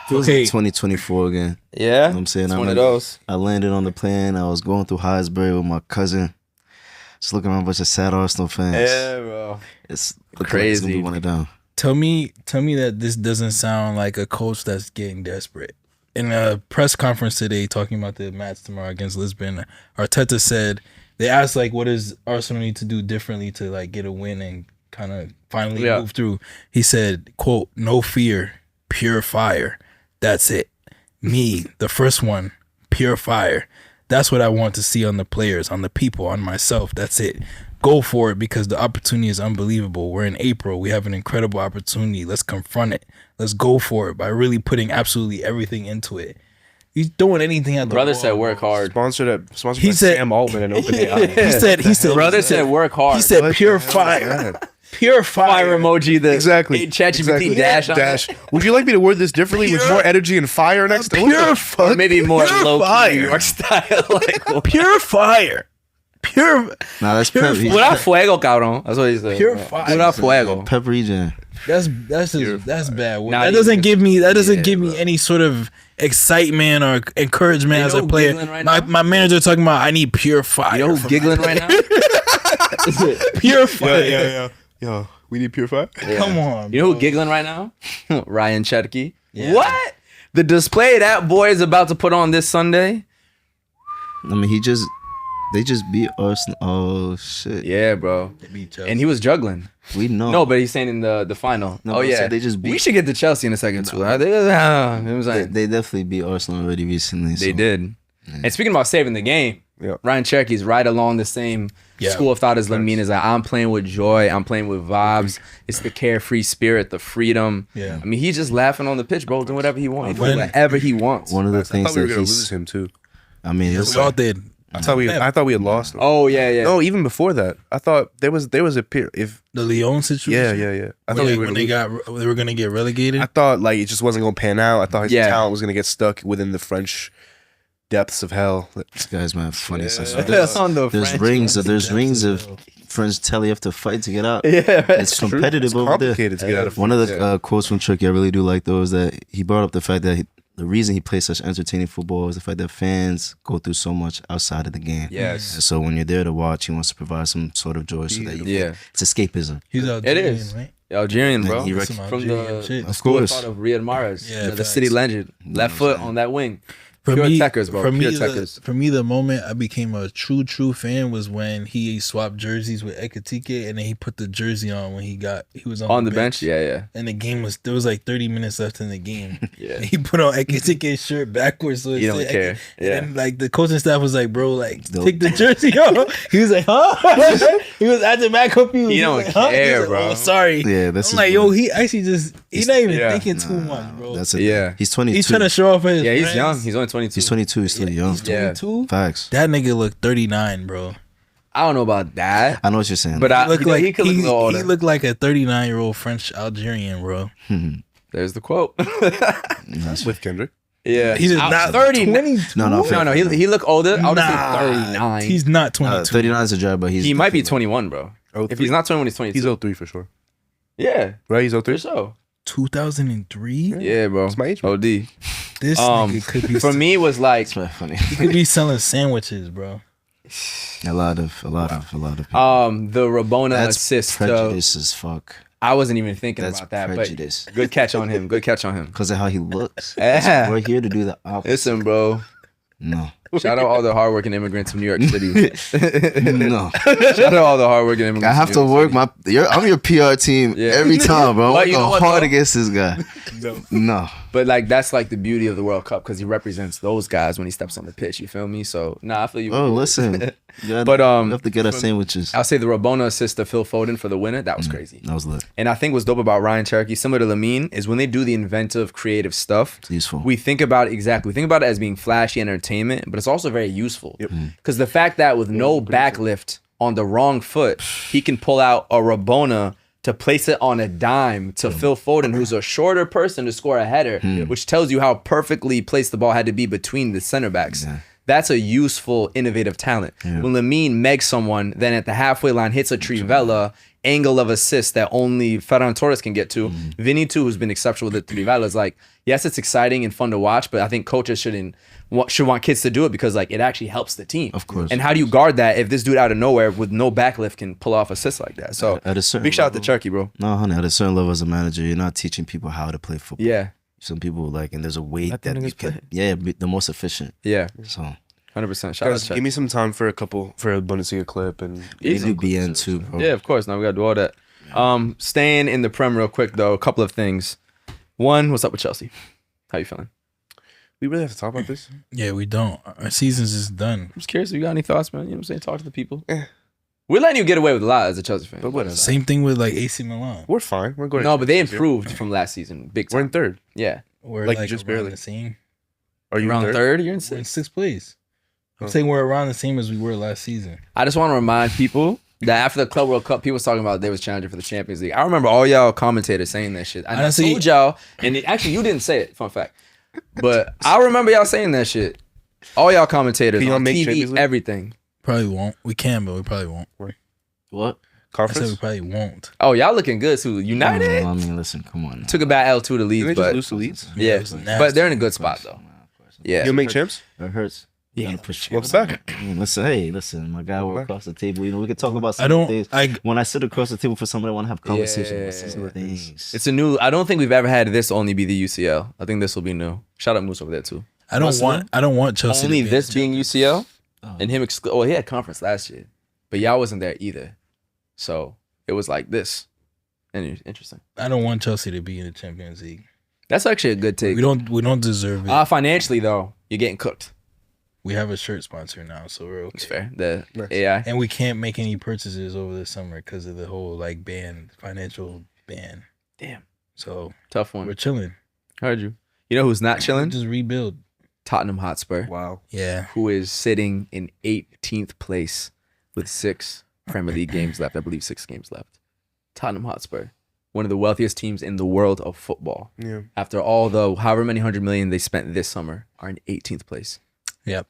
Feels Okay. like 2024 again. yeah. You know what I'm saying? It's I one of remember those. I landed on the plane. I was going through Highsbury with my cousin. Just looking around a bunch of sad Arsenal fans. Yeah, bro. It's Crazy. It's gonna be one of them. Tell me that this doesn't sound like a coach that's getting desperate. In a press conference today, talking about the match tomorrow against Lisbon, Arteta said they asked like, what does Arsenal need to do differently to like get a win and kind of finally move through? He said, "quote No fear, pure fire. That's it. Me, the first one, pure fire. That's what I want to see on the players, on the people, on myself. That's it. Go for it because the opportunity is unbelievable. We're in April. We have an incredible opportunity. Let's confront it. Let's go for it by really putting absolutely everything into it." He's doing anything at the Brother wall, said work bro. hard. Sponsored He by said- Sam Altman and Open AI. He said, Brother said work hard. he said What pure the hell is fire. that? Pure fire fire. emoji. The Exactly. ChatGPT Exactly. dash. on Dash. it. Would you like me to word this differently with more energy and fire next to Pure Or fire. maybe more Pure low fire. New York style. Like, Pure fire. Pure. Nah, that's Pure Pep. fire. He's Pura fuego, cabrón. That's what he said. Pure fire. Pura fuego. Pep region. That's bad. Nah, that you- doesn't give me any sort of excitement or encouragement You as know a who player. giggling right my, now? my manager talking about I need pure fire. You know who's from giggling my- right now? Pure fire. Yeah. Yo, we need pure fire. Come on. You know who's giggling right now? Ryan Cherky. What? The display that boy is about to put on this Sunday? I mean, they just beat Arsenal. Oh shit. Yeah, bro. And he was juggling. We know. No, but he's saying in the final. No, Oh but I yeah, said they just we beat- should get to Chelsea in a second too. It was like, They definitely beat Arsenal already recently. they so. did. And speaking about saving the game, Yeah. Ryan Cherky's right along the same school of thought as Lamine. Is like, I'm playing with joy. I'm playing with vibes. It's the carefree spirit, the freedom. Yeah. I mean, he's just laughing on the pitch, bro, doing whatever he wants. When- Whatever he wants. One of the I things thought we were that gonna lose he's. him too. I mean, We all did. I thought we had lost him. Oh yeah, yeah. No, even before that, I thought there was a period. If The Lyon situation. yeah. I thought When they were gonna get relegated. I thought like it just wasn't gonna pan out. I thought his Yeah. talent was gonna get stuck within the French depths of hell. this guy's man funny. So On the there's French. there's rings of French telly you have to fight to get out. Yeah, It's competitive over there. Complicated to get out of One of the France, quotes from Tricky I really do like though is that he brought up the fact that the reason he plays such entertaining football is the fact that fans go through so much outside of the game. Yes. And so when you're there to watch, he wants to provide some sort of joy so that you Yeah. it's escapism. He's Algerian, is. right? Algerian, bro. He Some From Algerian the shit. Of school course. thought of Riyad Mahrez. Yeah, the facts. city legend. Left foot on that wing. For Pure me, techers, bro. For me, Pure the, techers. for me, the moment I became a true fan was when he swapped jerseys with Ekitike, and then he put the jersey on when he was on On the bench? Yeah. And the game there was like 30 minutes left in the game. Yeah. And he put on Ekitike's shirt backwards, so it You don't said care. Yeah. And like the coaching staff was like, "Bro, like Dope. take the jersey off." He was like, "Huh?" He was acting mad confused. He was don't like, "Huh?" He was care, like, bro. "Oh, sorry." Yeah, that's I'm like, yo, he actually he's not even yeah. thinking too much, bro. That's it. Yeah. He's 22. He's trying to show off his Yeah, he's friends. young. He's only 22. He's 22. He's still young. He's Yeah. 22. Facts. That nigga looked 39, bro. I don't know about that. I know what you're saying. But He looked like he could look a little older. he looked like a 39-year-old French Algerian, bro. There's the quote. with Kendrick. Yeah. He's Out- not 30. 22. No, he look older. I would say 39. He's not 22. 39 is a job, but He might be 21, bro. Oh, If he's not 21, he's 22. He's 03 for sure. Yeah, Right? He's for 03. sure. 2003. Yeah, bro. It's my age, bro. OD. This nigga could be For me, it was like, It's very funny. he could be selling sandwiches, bro. a lot of people. the Rabona That's assist. prejudice as fuck. I wasn't even thinking That's about that. prejudice. But good catch on him. Good catch on him. Because of how he looks. Yeah. We're here to do the opposite. Listen, bro. No. Shout out all the hardworking immigrants from New York City. No. Shout out all the hardworking immigrants. I have to from New York work City. I'm your PR team Yeah. every time, bro. But I'm you know working what, hard though? against this guy. No. But like that's like the beauty of the World Cup because he represents those guys when he steps on the pitch. You feel me? So I feel you. Oh, listen. But, we have to get our sandwiches. I'll say the Rabona assist to Phil Foden for the winner. That was crazy. That was lit. And I think what's dope about Ryan Cherokee, similar to Lamine, is when they do the inventive, creative stuff. It's useful. We think about it as being flashy entertainment, but it's also very useful. Because the fact that with no backlift on the wrong foot, he can pull out a Rabona to place it on a dime to Phil Foden, who's a shorter person, to score a header, which tells you how perfectly placed the ball had to be between the center backs. Yeah. That's a useful, innovative talent. When Lamine megs someone, then at the halfway line hits a Trivela, angle of assist that only Ferran Torres can get to. Vinny too, who's been exceptional with the Trivela, is like, yes, it's exciting and fun to watch, but I think coaches should want kids to do it because like it actually helps the team. Of course. And how do you guard that if this dude out of nowhere with no backlift can pull off assists like that? So At a certain big shout out to level- Cherokee, bro. No, honey, at a certain level as a manager, you're not teaching people how to play football. Yeah, Some people like, and there's a way Let that them you niggas play. can, be the most efficient. yeah, So 100%. Shout out Guys, to give Cherokee. me some time for a Bundesliga clip and you do BN too, bro. Yeah, of course. Now we gotta do all that. Staying in the Prem real quick though, a couple of things. One, what's up with Chelsea? How you feeling? we really have to talk about this. Yeah, we don't. Our season's just done. I'm just curious if you got any thoughts, man. You know what I'm saying? Talk to the people. Eh. We're letting you get away with a lot as a Chelsea fan. But whatever. Same thing with like AC Milan. We're fine. We're going. No, but they improved from last season. Big We're time. in third. Yeah. We're Like, like just around barely. the same. Are you Around in third, you're in We're in sixth. sixth place. I'm Oh. saying we're around the same as we were last season. I just want to remind people that after the Club World Cup, people was talking about they was challenging for the Champions League. I remember all y'all commentators saying that shit. And I Honestly- told y'all, and actually you didn't say it, fun fact. But I remember y'all saying that shit. All y'all commentators Can y'all on make TV, Champions League? everything. Probably won't. We can, but we probably won't. What? I said we Conference? probably won't. Oh, y'all looking good too. United I mean, listen, come on. took a bad L2 to Did Leeds, they just but lose to Leeds? yeah, it was nasty. but they're in a good spot though. Yeah, You'll make champs? It hurts. Yeah. Gotta push What's that? Listen, my guy, we're across the table. You know, we could talk about some I don't. things. I When I sit across the table for somebody, I want to have conversation about some Yeah. things. it's a new. I don't think we've ever had this only be the UCL. I think this will be new. Shout out Moose over there too. I don't want Chelsea. Only to be this being UCL Oh. and him. Well, he had conference last year, but y'all wasn't there either. So it was like this. And interesting. I don't want Chelsea to be in the Champions League. That's actually a good take. We don't deserve it. Financially though, you're getting cooked. We have a shirt sponsor now, so we're It's okay. fair. The Nice. AI. And we can't make any purchases over the summer because of the whole like financial ban. Damn. So Tough we're one. chilling. Heard you. You know who's not chilling? Just rebuild. Tottenham Hotspur, Wow. Yeah. who is sitting in 18th place with 6 Premier League games left. I believe 6 games left. Tottenham Hotspur, one of the wealthiest teams in the world of football. Yeah. After all the however many 100 million they spent this summer, are in 18th place. Yep.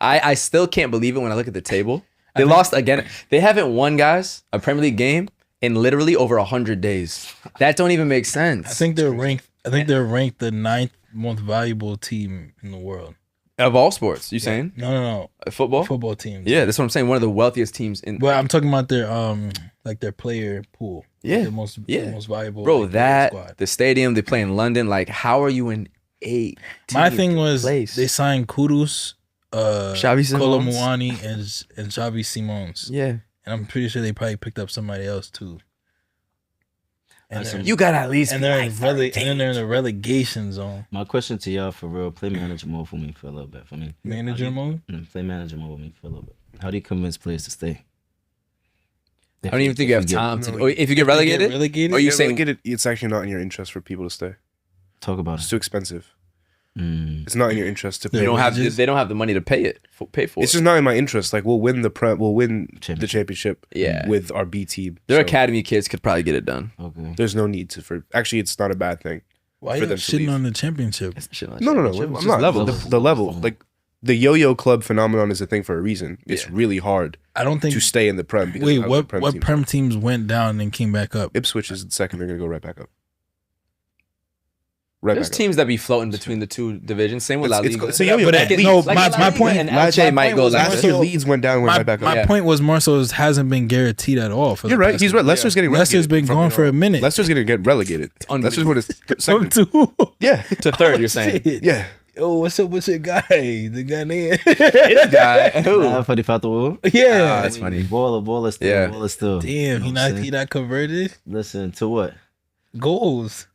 I still can't believe it when I look at the table. They lost again. They haven't won, guys, a Premier League game in literally over 100 days. That don't even make sense. I think they're ranked the 9th most valuable team in the world. of all sports, you saying? No. Football? Football teams. Yeah, that's what I'm saying. One of the wealthiest teams in. But I'm talking about their like their player pool. Yeah. The most valuable. Bro, like, player squad. the stadium, they play in London. Like, how are you in 8? My thing was place? they signed Kudus, Xavi Simons. Kolomuani, and Xavi Simons. Yeah. And I'm pretty sure they probably picked up somebody else too. And they're, You got to at least. and be they're like in 13. and then they're in the relegation zone. My question to y'all for real, play manager mode for me for a little bit. For me, Manager mode. Play manager mode with me for a little bit. How do you convince players to stay? I don't even think you have time to. Or if you get They relegated, get relegated. Or you Yeah, saying- get it? It's actually not in your interest for people to stay. Talk about It's it. too expensive. Mm. It's not in your interest to They pay. they don't have. wages? They don't have the money to pay for It's it. just not in my interest. Like we'll win the We'll win the Championship. championship. Yeah. With our B team. Their So academy kids could probably get it done. Okay. There's no need to. Actually, it's not a bad thing. Why for you them to shitting leave. on the championship? Shit like No. that. I'm It's not. just level. The level. Like the yo-yo club phenomenon is a thing for a reason. It's Yeah. really hard I don't think. to stay in the Prem. Because Wait, of how what? the What teams Prem are. teams went down and came back up? Ipswich is the second. They're gonna go right back up. right There's back up. teams that be floating between the two divisions. Same with La It's- Liga. it's- so yo-yo, But Leeds. no, Like my point and my LJ might point go was like more Last this. year so- Leeds went down, went right back up. My point was more so it hasn't been guaranteed at all. For You're the right. past He's right. Leicester's getting Leicester's relegated been from- going for a minute. Leicester's going to get relegated. Leicester's going to second. Two. Yeah. To third, you're saying. Yeah. Oh, what's up with your guy? The Ghanaian. This guy. Who? For the Fatou. Yeah. That's funny. Baller still. Yeah. Baller still. Damn, You know what I'm saying? he not converted Listen to what? goals.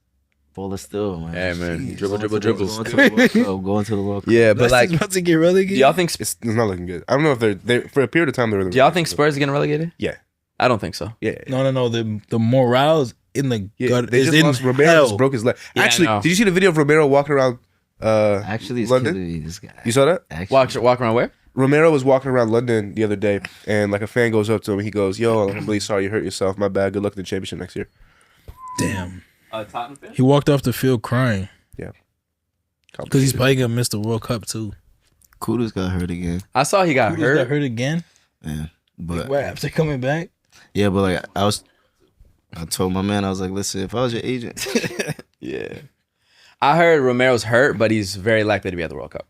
Baller still, man. Yeah, man. Going Dribbles. to the World Cup. Going to the World Cup. Yeah, but Leicester's like, about to get relegated. do y'all think It's not looking good. I don't know if they're for a period of time they're. do y'all think Spurs are getting relegated? Yeah. I don't think so. Yeah. No. The morale's in the Yeah. gut. They is just in lost. Romero hell. just broke his leg. Yeah, I Actually, know. did you see the video of Romero walking around? Actually, it's London? killing me, this guy. You saw that? Actually, Walk around where? Romero was walking around London the other day, and like a fan goes up to him. And he goes, "Yo, I'm really sorry you hurt yourself. My bad. Good luck in the championship next year." Damn. Tottenham fan? He walked off the field crying Yeah. because he's probably gonna miss the World Cup too. Kudus got hurt again. I saw he got Who hurt. got hurt again? Yeah, but What after coming back? yeah, but like I told my man, I was like, listen, if I was your agent, Yeah. I heard Romero's hurt, but he's very likely to be at the World Cup.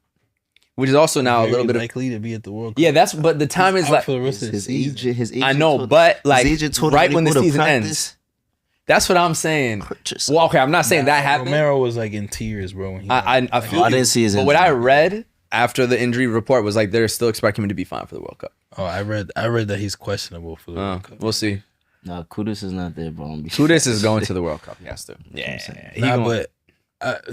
Which is also now a Very little bit of likely to be at the World Cup. yeah. That's but the time is Out like for the rest of the his season. agent, I know, told- but his like agent told him right he when the go to season practice, ends. That's what I'm saying. purchase. Well, okay, I'm not saying that happened. Romero was like in tears, bro. When he I feel I you. didn't see his But what I injury. read after the injury report was like they're still expecting him to be fine for the World Cup. I read that he's questionable for the World Cup. We'll see. Nah, Kudus is not there, bro. Kudus is going to the World Cup. He has to. Yeah. He Nah, going- but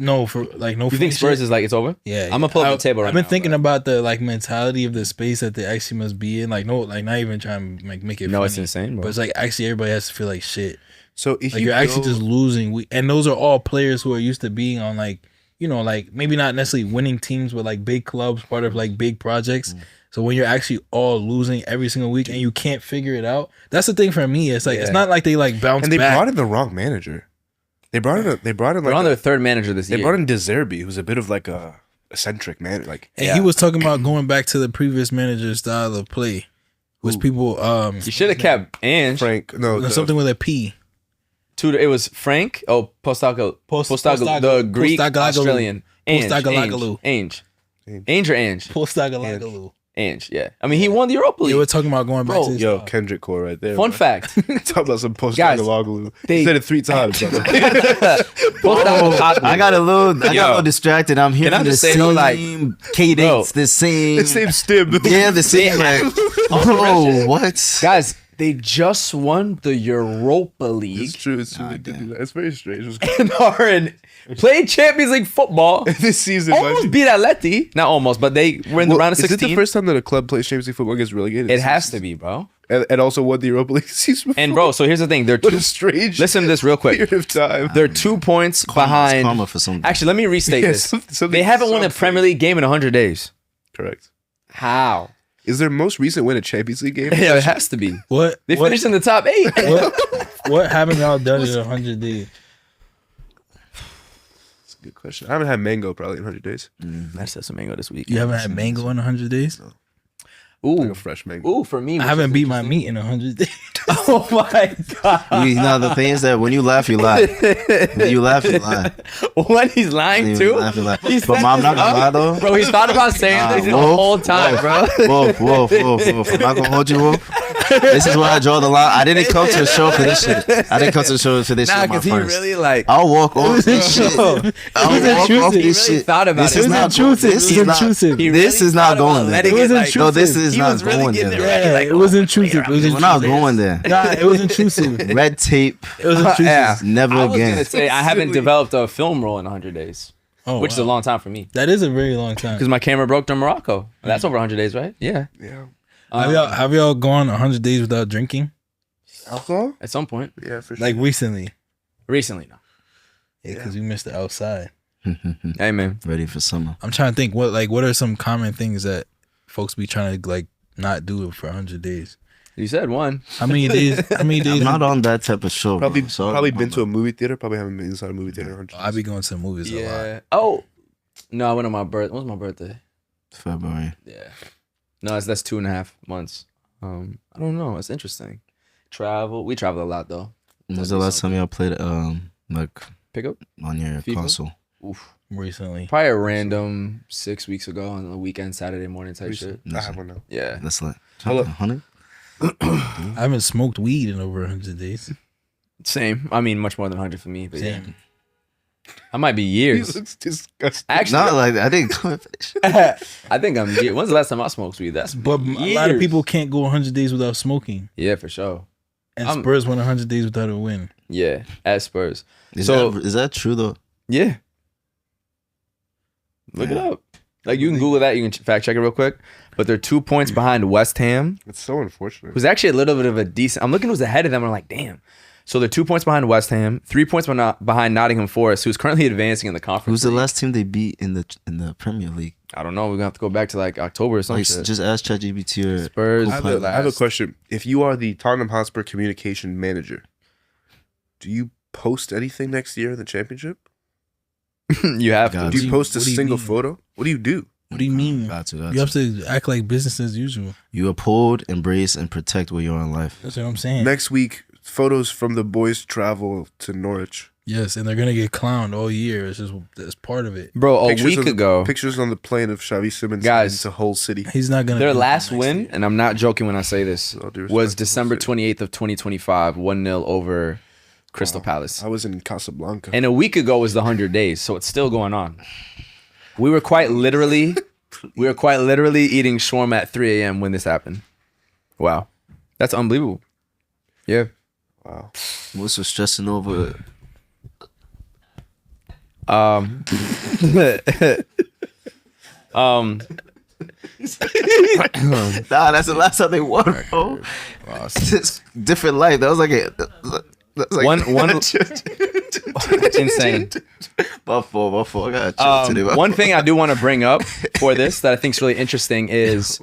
no, for like no. you think funny Spurs shit. is like it's over? Yeah, I'm gonna pull up the table right I've been now, thinking but- about the like mentality of the space that they actually must be in. Like no, like not even trying to like make it. No, funny, it's insane, bro. But it's like actually everybody has to feel like shit. So if Like you you're actually go- just losing. And those are all players who are used to being on like like maybe not necessarily winning teams, but like big clubs, part of like big projects. So when you're actually all losing every single week and you can't figure it out, that's the thing for me. It's like it's Yeah. not like they like bounce and they back. brought in the wrong manager. They brought in like They're on their third manager this they year. brought in De Zerbi, who's a bit of like a eccentric man. Like And he was talking about going back to the previous manager's style of play, which people You should have kept Ange. Frank, no, something with a P. It was Frank. Oh, Postagalo, the Greek Postagalo. Australian. Postagalo. Ange or Ange? Postagalo. Ange. Yeah. I mean, he won the Europa They League. were talking about going back Bro, to his yo, style. Kendrick Core right there. Fun bro. fact. Talk about some post Guys, Galaglu. they- He said it 3 times. brother. I got a little distracted. I'm hearing I the just say, same though, like, cadence, the same, Same stim. yeah, the same. Like, oh, what? Guys, they just won the Europa It's League true. It's true. They did do that. It's very strange. It was and are in played Champions League football. this season. Almost like, beat Atleti. Not almost, but they were in the round of is it 16. the first time that a club plays Champions League football and gets relegated? It has to be, bro. And also won the Europa League season. And bro, so here's the thing. They're what two, a strange listen to this real quick. period of time. They're 2 points behind. Karma for something. Actually, let me restate Yeah, this. something- They haven't won a something. Premier League game in 100 days. Correct. How? Is their most recent win a Champions League game? Yeah, it has to be. What They finished in the top 8. what haven't y'all done in 100 days? That's a good question. I haven't had mango probably in 100 days. That's some mango this week. You haven't had mango in 100 days? Like Ooh, a fresh mango. ooh, for me, I haven't beat my meat in 100 days. Oh my god! You know, the thing is that when you laugh, you lie. When you laugh, you lie. When he's lying When you too, laugh, you lie. He But set I'm this not gonna lie up. though. Bro, he thought about saying this the Wolf, whole time, bro. Wolf. I'm not gonna hold you, Wolf. This is where I draw the line. I didn't come to the show for this shit. I didn't come to the show for this Nah, shit, my because he friends. really like. I'll walk off this shit. I'll walk off He this really shit. thought about This it. is It was not intrusive. This It is was not. intrusive. He This really is not thought about going there. letting It was like- intrusive. No, this is He not was really going getting there. it ready, Yeah, like, it was intrusive. It was We're not intrusive. going there. Nah, it was intrusive. Red tape. It was intrusive. Yeah. Never I was again. gonna say I haven't developed a film roll in 100 days, Oh, which is a wow. long time for me That is a very long time. because my camera broke during Morocco. That's over 100 days, right? Yeah. Yeah. Have y'all gone 100 days without drinking? Alcohol? At some point, Yeah, for sure. Like recently? recently, no. Yeah, because we missed the outside. Hey man, Ready for summer. I'm trying to think what are some common things that folks be trying to like not do it for 100 days. you said one. How many days? How many days? I'm not on that type of show. probably bro, so probably been to a movie theater. Probably haven't been inside a movie theater. in 100 I be going to the movies a lot. Yeah. Oh, no, I went on my birthday. When was my birthday? February. Yeah. No, that's 2.5 months. I don't know. It's interesting. We travel a lot though. When was the last time y'all played like Pick up. on your FIFA? console? recently. Probably a random 6 weeks ago on the weekend, Saturday morning type shit. I have one now. Yeah. That's like Hold up. 100. I haven't smoked weed in over 100 days. Same. I mean, much more than 100 for me. But yeah. Same. I might be He years. looks disgusting. Actually, Not like I didn't come and finish. I think I'm years. When's the last time I smoked weed? That's But a lot of people can't go 100 days without smoking. Yeah, for sure. And Spurs went 100 days without a win. Yeah, at Spurs. Is that true though? Yeah. Look it up. Like, you can Google that. You can fact check it real quick. But they're 2 points behind West Ham, It's so unfortunate. who's actually a little bit of a decent. I'm looking who's ahead of them. And I'm like, damn. So they're 2 points behind West Ham, 3 points behind Nottingham Forest, who's currently advancing in the conference. Who's the league. last team they beat in the Premier League? I don't know. We're gonna have to go back to like October or something. Like, just ask ChatGPT or Spurs. I have a question. If you are the Tottenham Hotspur communication manager, do you post anything next year in the championship? You have to. Got Do you post a What do you single mean? photo? What do you do? What do you mean? Got to. You have to act like business as usual. You uphold, embrace, and protect what you're in life. That's what I'm saying. Next week, photos from the boys' travel to Norwich. Yes, and they're gonna get clowned all year. That's part of it. Bro, a week of, ago, Pictures on the plane of Xavi Simons Guys. into Hull City. He's not gonna. their do last that next win, year. and I'm not joking when I say this, All due respect was to December Hull City. 28th of 2025, 1-0 over Crystal Palace. I was in Casablanca. And a week ago was the 100 days, so it's still going on. We were quite literally eating shawarma at 3 a.m. when this happened. Wow. That's unbelievable. Yeah. Wow. Most was stressing over. Um, Nah, that's the last time they won, bro. It's different life. That was like that's like one insane. My fault. I gotta chill today. my One fault. thing I do want to bring up for this that I think is really interesting is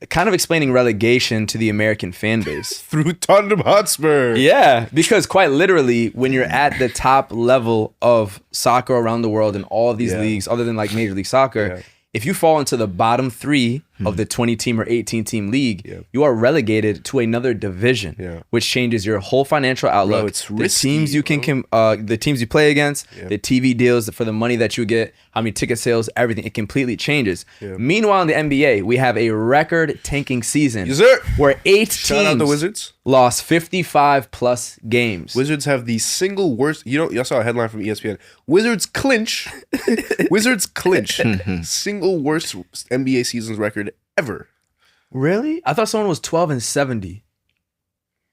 kind of explaining relegation to the American fan base. Through Tottenham Hotspur. Yeah, because quite literally, when you're at the top level of soccer around the world in all of these Yeah. leagues, other than like Major League Soccer, Yeah. if you fall into the bottom three of the 20-team or 18-team league, Yeah. you are relegated to another division, Yeah. which changes your whole financial outlook. Bro, it's the risky, teams you can, the teams you play against, Yeah. the TV deals for the money that you get, how many ticket sales, everything. It completely changes. Yeah. Meanwhile, in the NBA, we have a record tanking season Yes, sir. where 8 Shout out teams the Wizards. lost 55 plus games. Wizards have the single worst. You saw a headline from ESPN. Wizards clinch. Wizards clinch. Single worst NBA seasons record ever. Really? I thought someone was 12-70.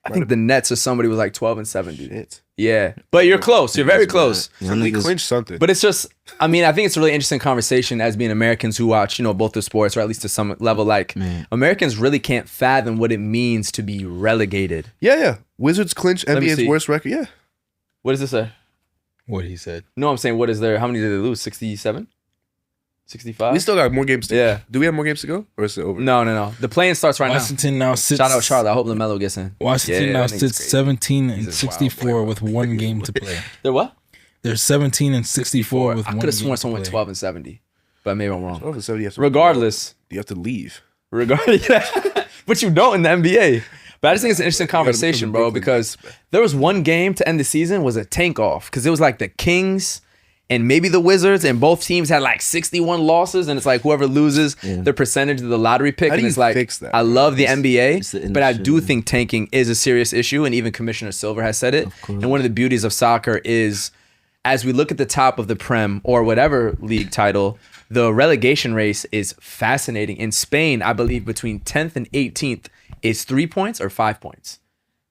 I think the Nets or somebody was like 12-70. Shit. Yeah. But you're close. You're very close. Young They niggas- clinch something. But it's just, I mean, I think it's a really interesting conversation as being Americans who watch, both the sports, or at least to some level. Like, Man. Americans really can't fathom what it means to be relegated. yeah. Wizards clinch me NBA's see. worst record. Yeah. What does this say? What he said. No, I'm saying, what is there? How many did they lose? 67? 65? We still got more games to Yeah. Do we have more games to go? Or is it over? No. The playing starts right Washington now sits. now. Shout out Charlotte. I hope LaMelo gets in. Washington Yeah, now that nigga's sits crazy. 17 and He's a 64 wild with one game to play. They're what? They're 17 and 64 with I one could have game sworn to someone play. 12-70. But maybe I'm wrong. 12 and 7, you have to, Regardless. you have to leave. But you don't in the NBA. But I just think it's an interesting conversation, bro, Brooklyn because there was one game to end the season was a tank off because it was like the Kings and maybe the Wizards, and both teams had like 61 losses, and it's like whoever loses their percentage of the lottery pick. How do And you it's like, fix that, I bro? love the it's NBA, the but I industry, do man. think tanking is a serious issue, and even Commissioner Silver has said it. course. And one of the beauties of soccer is, as we look at the top of the Prem or whatever league title, the relegation race is fascinating. In Spain, I believe between 10th and 18th is 3 points or 5 points.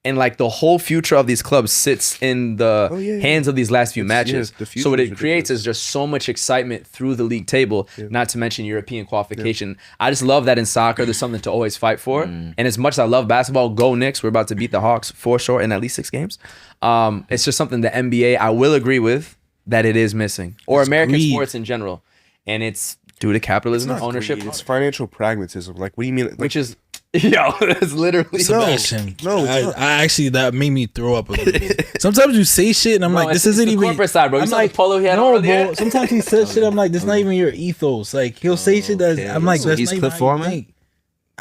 And like the whole future of these clubs sits in the hands of these last few matches. the future So what is it creates is just so much excitement through the league table, not to mention European qualification. I just love that in soccer, there's something to always fight for. And as much as I love basketball, go Knicks. We're about to beat the Hawks for sure in at least 6 games. It's just something the NBA, I will agree with, that it is missing. Or American greed. sports in general. And it's due to capitalism and ownership. It's financial pragmatism. Like, what do you mean? Like, Which is, yo, that's literally. Sebastian. No, it's not. I actually, that made me throw up a little bit. Sometimes you say shit and I'm Bro, like, this it's isn't the even. corporate side, bro. You I'm saw like, the polo he had no, on earlier? bro. Sometimes he says shit. I'm like, this not even your ethos. Like he'll say shit that Okay. I'm like, So that's he's not Cliff even how you Foreman? think.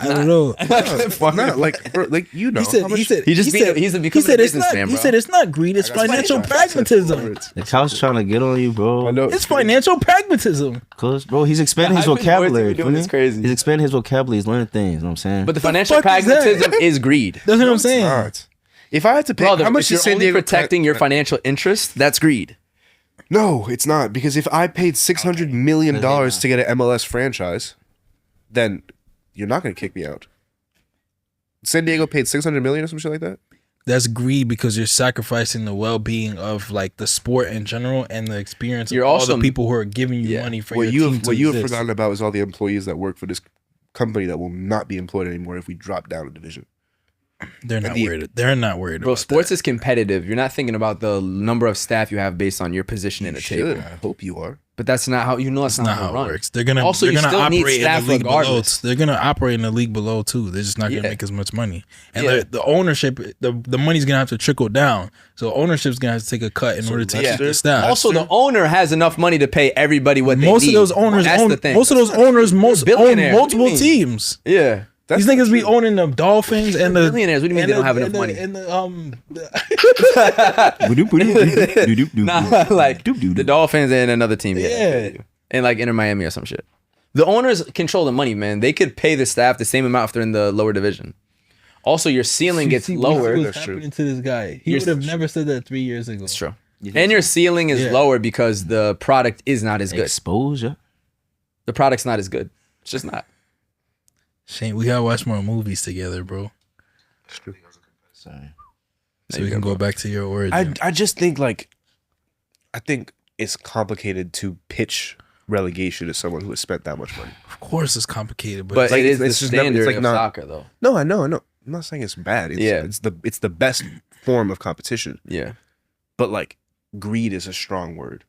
I don't know. Why not? Like, bro, like you know, how much- he's becoming a businessman, bro. He said it's not greed, it's financial pragmatism. The cow's trying to get on you, bro. I know It's financial pragmatism. Cause, bro, he's expanding his The hype is vocabulary. worth doing. feel It's me? crazy. He's expanding his vocabulary. He's learning things. You know what I'm saying? But the financial fuck is that? pragmatism is greed. That's what I'm saying. not. If I had to pay, Bro, how much if you're is San only Diego protecting your financial interest, that's greed. No, it's not, because if I paid $600 million to get an MLS franchise, then you're not going to kick me out. San Diego paid $600 million or some shit like that. That's greed because you're sacrificing the well-being of like the sport in general and the experience You're of all also- the people who are giving you money for What your team to you have exist. forgotten about is all the employees that work for this company that will not be employed anymore if we drop down a division. They're not the- worried. They're not worried Bro, about sports that. is competitive. You're not thinking about the number of staff you have based on your position in the table. Should. I hope you are. But that's not how that's Not how it works. They're gonna Also, they're you gonna still need operate in staff the league below. regardless. They're gonna operate in the league below too. They're just not gonna Yeah. make as much money, and Yeah. the ownership, the money's gonna have to trickle down. So ownership's gonna have to take a cut in order to Leicester- keep the staff. Also, the owner has enough money to pay everybody what they most need. of those owners That's own the thing. most of those owners own billionaires. What do you multiple mean? teams. Yeah. These niggas be owning the Dolphins and the Billionaires. What do you mean and they don't have the- enough money? And the Nah, like the Dolphins and another team. Yeah. And like Inter Miami or some shit. The owners control the money, man. They could pay the staff the same amount if they're in the lower division. Also, your ceiling gets lower. What's That's true. happening to this guy? He You're- would have never said that 3 years ago. It's true. And your ceiling is Yeah. lower because the product is not as good. Exposure. The product's not as good. It's just not. Shane, we gotta watch more movies together, bro. Sorry. So we can go back to your origin. I just think I think it's complicated to pitch relegation to someone who has spent that much money. Of course, it's complicated, but But like, it is the it's just never- it's standard like of not- soccer, though. No, I know. I'm not saying it's bad. It's, Yeah. it's the best form of competition. Yeah. But like greed is a strong word.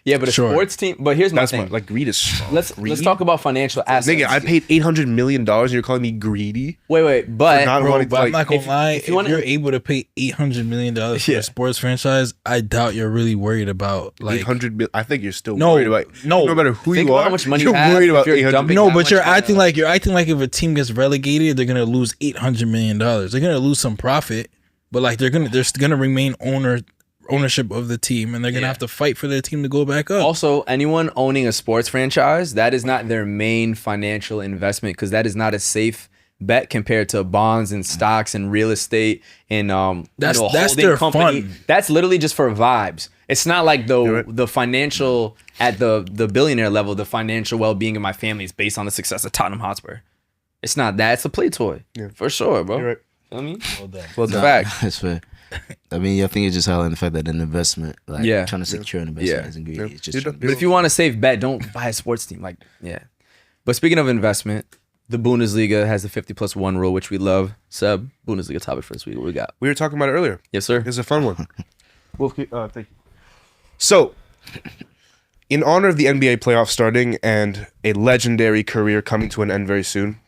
Yeah, but a Sure. sports team. But here's my That's thing. my, like greed is strong. Let's talk about financial assets. Nigga, I paid $800 million and you're calling me greedy? Wait, but not bro, wanting to, but I'm like, not gonna if- lie. if If, you wanna- you're able to pay $800 million for Yeah. a sports franchise, I doubt you're really worried about like 800 million. I think you're still No, worried about no. no matter who Think you about are. how much money you're you have worried if about you're 800 dumping No, that but much you're money acting on- like if a team gets relegated, they're gonna lose $800 million. They're gonna lose some profit, but like they're gonna remain ownership of the team, and they're gonna Yeah. have to fight for their team to go back up. Also, anyone owning a sports franchise, that is not their main financial investment because that is not a safe bet compared to bonds and stocks and real estate and That's holding their company. fun. That's literally just for vibes. It's not like the financial at the billionaire level, the financial well-being of my family is based on the success of Tottenham Hotspur. It's not that. It's a play toy. Yeah. For sure, bro. You're right. I mean, Well done. Well it's a done. fact. That's fair. I mean, I think it's just highlighting the fact that an investment, like Yeah. trying to secure an investment, Yeah. isn't greedy. Yeah. It's just You're trying done. to- But if you want a safe bet, don't buy a sports team. Like, yeah. But speaking of investment, the Bundesliga has the 50+1 rule, which we love. Seb, Bundesliga topic for this week. What we got? We were talking about it earlier. Yes, sir. It's a fun one. Thank you. So, in honor of the NBA playoffs starting and a legendary career coming to an end very soon,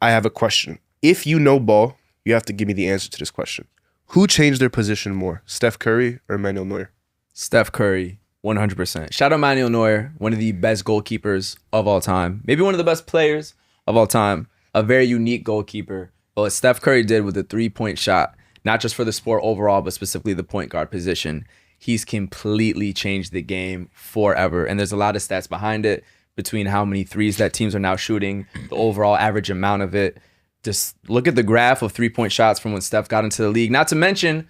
I have a question. If you know ball, you have to give me the answer to this question. Who changed their position more, Steph Curry or Manuel Neuer? Steph Curry, 100%. Shout out Manuel Neuer, one of the best goalkeepers of all time. Maybe one of the best players of all time. A very unique goalkeeper. But what Steph Curry did with the three-point shot, not just for the sport overall, but specifically the point guard position, he's completely changed the game forever. And there's a lot of stats behind it between how many threes that teams are now shooting, the overall average amount of it. Just look at the graph of three-point shots from when Steph got into the league. Not to mention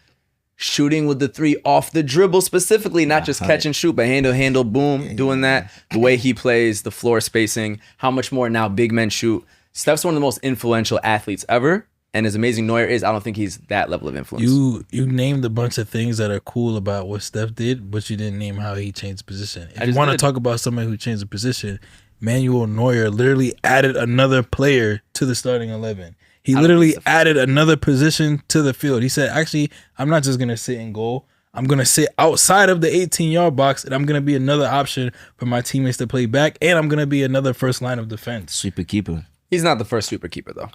shooting with the three off the dribble specifically, not just catch and shoot, but handle, boom, doing that. The way he plays, the floor spacing, how much more now big men shoot. Steph's one of the most influential athletes ever. And as amazing Neuer is, I don't think he's that level of influence. You named a bunch of things that are cool about what Steph did, but you didn't name how he changed position. If I you just want to did. talk about somebody who changed the position, Manuel Neuer literally added another player to the starting 11. He literally added another position to the field. He said, actually, I'm not just going to sit in goal. I'm going to sit outside of the 18-yard box, and I'm going to be another option for my teammates to play back, and I'm going to be another first line of defense. sweeper keeper. He's not the first sweeper keeper, though.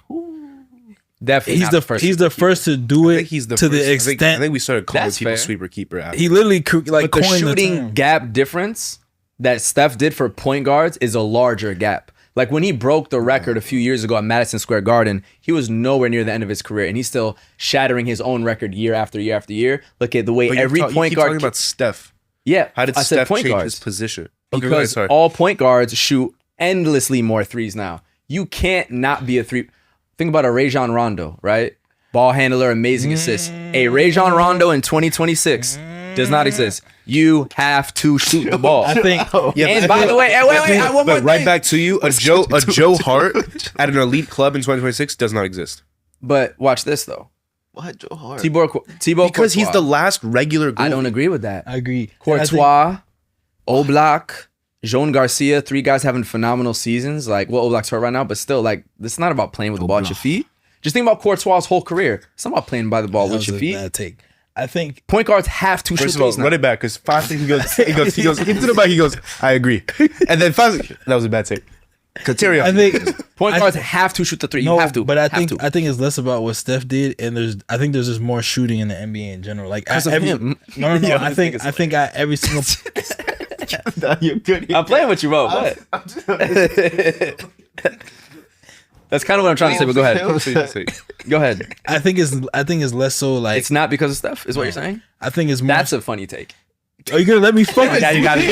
Definitely He's not the the first. he's the first to do I it think he's the to first. the extent I think we started calling That's people fair. sweeper keeper after. he literally but the coined shooting term. gap difference that Steph did for point guards is a larger gap. Like when he broke the record a few years ago at Madison Square Garden, he was nowhere near the end of his career, and he's still shattering his own record year after year after year. Look at the way But every you point keep guard. talking about Steph. Yeah, How did I said Steph point change guards. his position? Okay, go ahead, Because sorry. all point guards shoot endlessly more threes now. You can't not be a three. Think about a Rajon Rondo, right? Ball handler, amazing assists. A Rajon Rondo in 2026 does not exist. You have to shoot the ball. I think. And by the way, wait, I have one more But right thing. back to you, a Joe Hart at an elite club in 2026 does not exist. But watch this though. What, Joe Hart? Thibaut Because he's Courtois. the last regular goalie. I don't agree with that. I agree. Courtois, Oblak, Joan Garcia, 3 guys having phenomenal seasons. Like, well, Oblak's hurt right now, but still, like, this is not about playing with the ball at your feet. Just think about Courtois' whole career. It's not about playing by the ball That with was your a feet. bad take. I think Point guards have to shoot First of all, threes now. run it back because 5 seconds he goes into the back. He goes, I agree, and then 5 that was a bad take. Carry on. I think Point guards have to shoot the three. no, You have to. but I Have think to. I think it's less about what Steph did, and I think there's just more shooting in the NBA in general. Like Because of him. No. Yeah, I think every single. You're good. I'm playing with you, bro. What? That's kind of what I'm trying to say, but go ahead. Go ahead. I think it's less so like. It's not because of Steph, is what you're saying? I think it's more. That's a funny take. Are you gonna let me fuck? Yeah, you got it.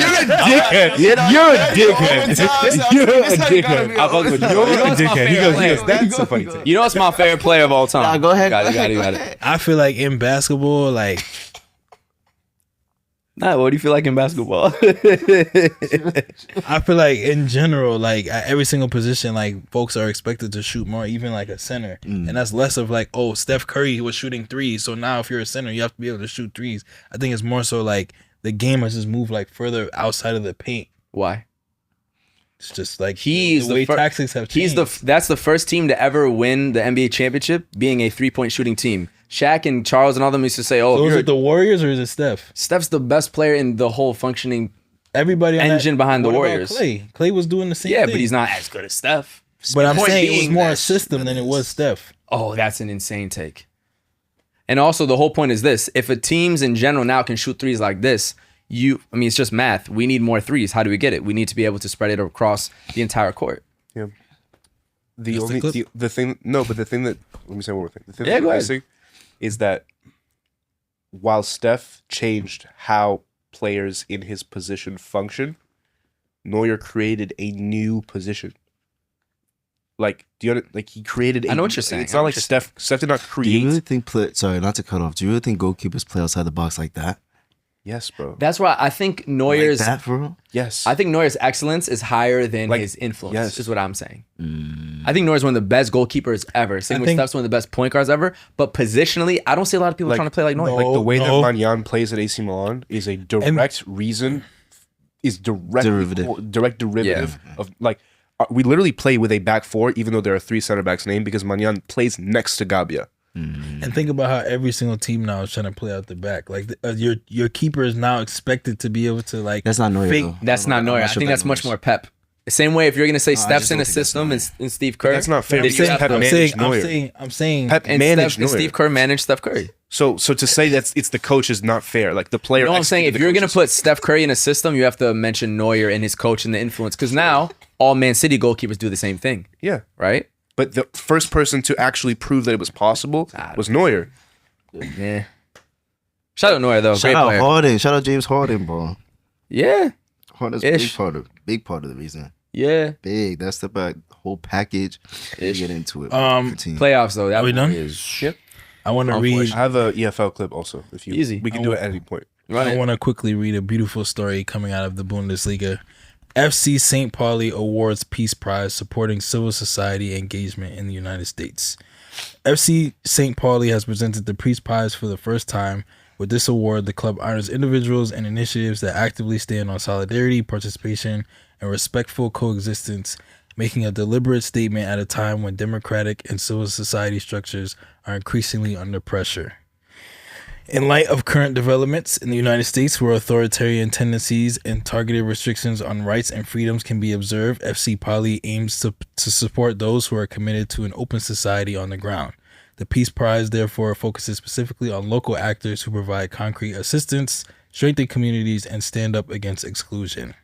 You're a dickhead. You're a dickhead. I'll fuck with you. You're You know a what's my dickhead. He favorite goes, player? that's a funny take. You know what's my favorite player of all time? Nah, go ahead. Got it. I feel like in basketball, like Nah, what do you feel like in basketball? I feel like in general, like at every single position, like folks are expected to shoot more, even like a center, and that's less of like, oh, Steph Curry was shooting threes, so now if you're a center, you have to be able to shoot threes. I think it's more so like the game has just moved like further outside of the paint. Why? It's just like He's the way fir- tactics have changed. That's the first team to ever win the NBA championship, being a 3-point shooting team. Shaq and Charles and all them used to say, "Oh, So is you're it the Warriors or is it Steph? Steph's the best player in the whole functioning." Everybody on Engine behind the What about Warriors. Clay was doing the same Yeah, thing. but he's not as good as Steph. But I'm Point saying it was being more a that- system than it was Steph. Oh, that's an insane take. And also, the whole point is this: if a teams in general now can shoot threes like this, it's just math. We need more threes. How do we get it? We need to be able to spread it across the entire court. Yeah. That's the clip? The thing that let me say one more thing. The thing Yeah, that's go ahead. missing is that while Steph changed how players in his position function, Neuer created a new position. Like, he created. I know what you're saying. It's not like Steph did not Do you really create. think sorry, not to cut off. Do you really think goalkeepers play outside the box like that? Yes, bro. That's why I think Like Neuer's. that, bro? Yes. I think Neuer's excellence is higher than Like, his influence. yes. Is what I'm saying. I think Neuer's one of the best goalkeepers ever. Same with think- Steph's one of the best point guards ever. But positionally, I don't see a lot of people Like- trying to play like Neuer. No. Like the way No. that Magnan plays at AC Milan is a direct reason, is direct derivative of like we literally play with a back four, even though there are 3 center backs named because Magnan plays next to Gabia. And think about how every single team now is trying to play out the back. Like your keeper is now expected to be able to like. That's not Neuer, fake- though. That's not Neuer. I think that's much more Pep. Same way if you're gonna say I Steph's just in don't a think that's system and Steve Kerr. That's not fair then because you have Pep to- managed Neuer. I'm saying. Pep and managed Steph, and Neuer. Steve Kerr managed Steph Curry. So to say that it's the coach is not fair. Like the player. You know what I'm saying? If executed the you're going to coaches. put Steph Curry in a system, you have to mention Neuer and his coach and the influence. Because now all Man City goalkeepers do the same thing, yeah, right? but the first person to actually prove that it was possible was Neuer. Yeah. Shout out Neuer, though. Shout Great out player. Harden. Shout out James Harden, bro. Yeah. Harden's Ish. big part of the reason. Yeah. Big. That's the whole package. Ish. Get into it. Playoffs, Playoffs, though. That Are we done? is Yep. I want to read. I have a EFL clip also. If you Easy. we can do it at any point. Run I it. want to quickly read a beautiful story coming out of the Bundesliga. FC St. Pauli awards Peace Prize supporting civil society engagement in the United States. FC St. Pauli has presented the Peace Prize for the first time. With this award, the club honors individuals and initiatives that actively stand on solidarity, participation, and respectful coexistence, making a deliberate statement at a time when democratic and civil society structures are increasingly under pressure. In light of current developments in the United States where authoritarian tendencies and targeted restrictions on rights and freedoms can be observed, FC Pauli aims to support those who are committed to an open society on the ground. The Peace Prize, therefore, focuses specifically on local actors who provide concrete assistance, strengthen communities, and stand up against exclusion.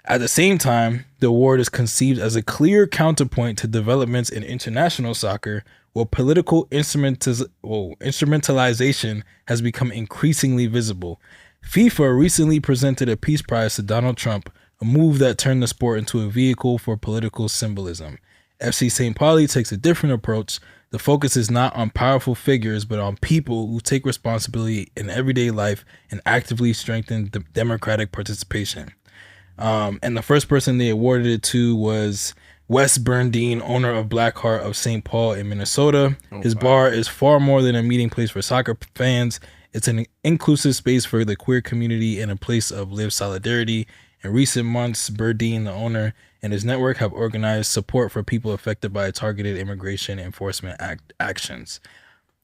At the same time, the award is conceived as a clear counterpoint to developments in international soccer, where political instrumentalization has become increasingly visible. FIFA recently presented a peace prize to Donald Trump, a move that turned the sport into a vehicle for political symbolism. FC St. Pauli takes a different approach. The focus is not on powerful figures, but on people who take responsibility in everyday life and actively strengthen democratic participation. And the first person they awarded it to was Wes Bernstein, owner of Blackheart of St. Paul in Minnesota. His bar is far more than a meeting place for soccer fans. It's an inclusive space for the queer community and a place of lived solidarity. In recent months, Bernstein, the owner, and his network have organized support for people affected by targeted immigration enforcement actions.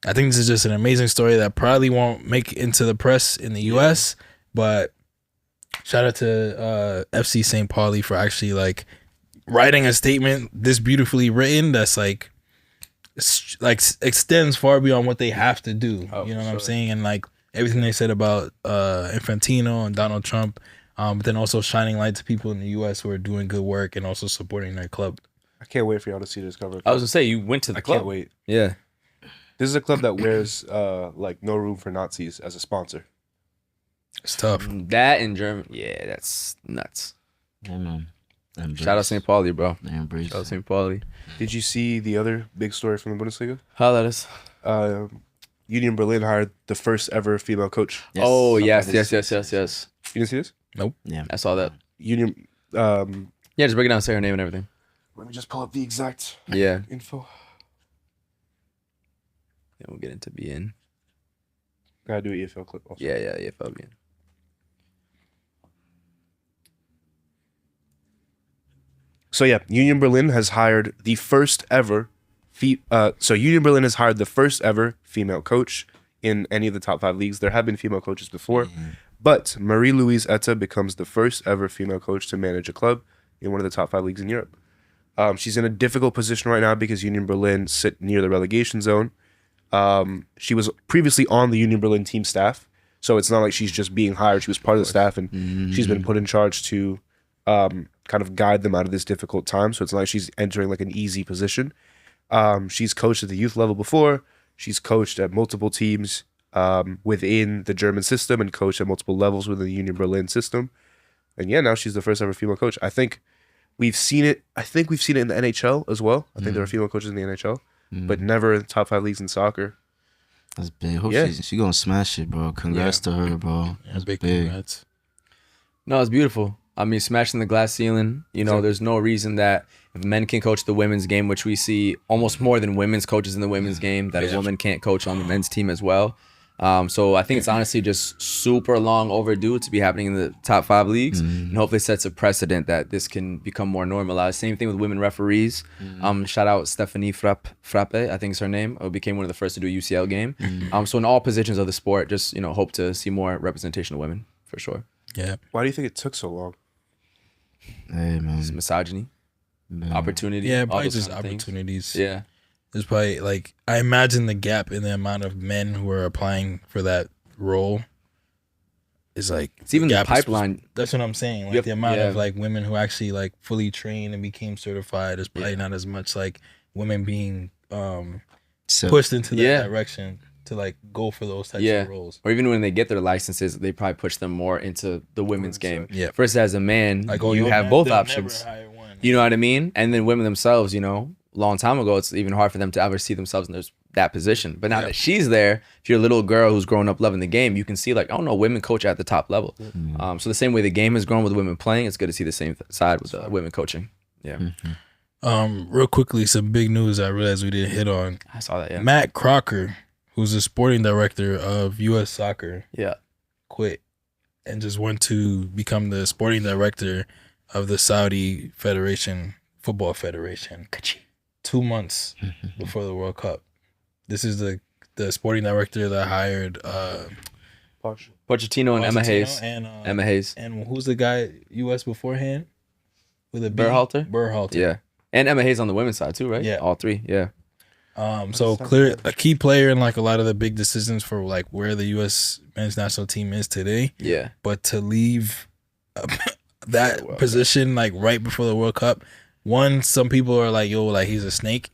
I think this is just an amazing story that probably won't make it into the press in the U.S., but shout out to FC St. Pauli for actually like writing a statement this beautifully written that's like extends far beyond what they have to do. You know what I'm saying? And like everything they said about Infantino and Donald Trump, but then also shining light to people in the U.S. who are doing good work and also supporting their club. I can't wait for y'all to see this cover. I was gonna say you went to the I club. can't wait. Yeah. This is a club that wears like No Room for Nazis as a sponsor. It's tough. That in German, yeah, that's nuts. Yeah, man. Shout out St. Pauli, bro. They embrace Shout out it. St. Pauli. Did you see the other big story from the Bundesliga? How that is? Union Berlin hired the first ever female coach. Yes. Oh yes. Something. Yes. You didn't see this? Yeah. I saw that. Union. Yeah, just break it down, say her name and everything. Let me just pull up the exact Yeah. info. Then we'll get into BN. Gotta do an EFL clip also. Yeah, BN. So yeah, Union Berlin has hired the first ever Union Berlin has hired the first ever female coach in any of the top 5 leagues. There have been female coaches before, but Marie-Louise Etta becomes the first ever female coach to manage a club in one of the top 5 leagues in Europe. She's in a difficult position right now because Union Berlin sit near the relegation zone. She was previously on the Union Berlin team staff, so it's not like she's just being hired. She was part of the staff, and she's been put in charge to kind of guide them out of this difficult time. So it's not like she's entering like an easy position. She's coached at the youth level before. She's coached at multiple teams within the German system and coached at multiple levels within the Union Berlin system. And yeah, now she's the first ever female coach. I think we've seen it. I think we've seen it in the NHL as well. I think there are female coaches in the NHL, but never in the top 5 leagues in soccer. That's big. Hope Yeah. she gonna smash it, bro. Congrats to her, bro. That's Big big. congrats. No, it's beautiful. I mean, smashing the glass ceiling. You know, there's no reason that if men can coach the women's game, which we see almost more than women's coaches in the women's game, that a woman can't coach on the men's team as well. So I think it's honestly just super long overdue to be happening in the top 5 leagues, and hopefully sets a precedent that this can become more normalized. Same thing with women referees. Shout out Stephanie Frappe, I think is her name. Became one of the first to do a UCL game. So in all positions of the sport, just hope to see more representation of women for sure. Yeah. Why do you think it took so long? Hey, man. It's misogyny, opportunity. Yeah, all probably those just kind of things. opportunities. Yeah. There's probably like I imagine the gap in the amount of men who are applying for that role is like It's even the gap is- pipeline. That's what I'm saying. Like Yep, the amount of yeah. like women who actually like fully trained and became certified is probably not as much like women being So, pushed into that Yeah. direction to like go for those types Yeah. of roles. Or even when they get their licenses, they probably push them more into the women's game. Yeah. Versus as a man, Like you you'll have both they'll options. never hire one. You know what I mean? And then women themselves, long time ago, it's even hard for them to ever see themselves in that position. But now that she's there, if you're a little girl who's growing up loving the game, you can see like, oh no, women coach at the top level. So the same way the game has grown with women playing, it's good to see the same side with women coaching. Yeah. Real quickly, some big news I realized we didn't hit on. I saw that, yeah. Matt Crocker, who's the sporting director of U.S. Soccer, Yeah. quit and just went to become the sporting director of the Saudi Football Federation. 2 months before the World Cup. This is the sporting director that hired Pochettino and Emma Hayes. and Emma Hayes. and who's the guy U.S. beforehand with a B? Berhalter? Berhalter. Yeah. And Emma Hayes on the women's side too, right? Yeah. All 3, yeah. So clear a key player in like a lot of the big decisions for like where the U.S. men's national team is today. Yeah. But to leave that position like right before the World Cup. One, some people are like, yo, like he's a snake,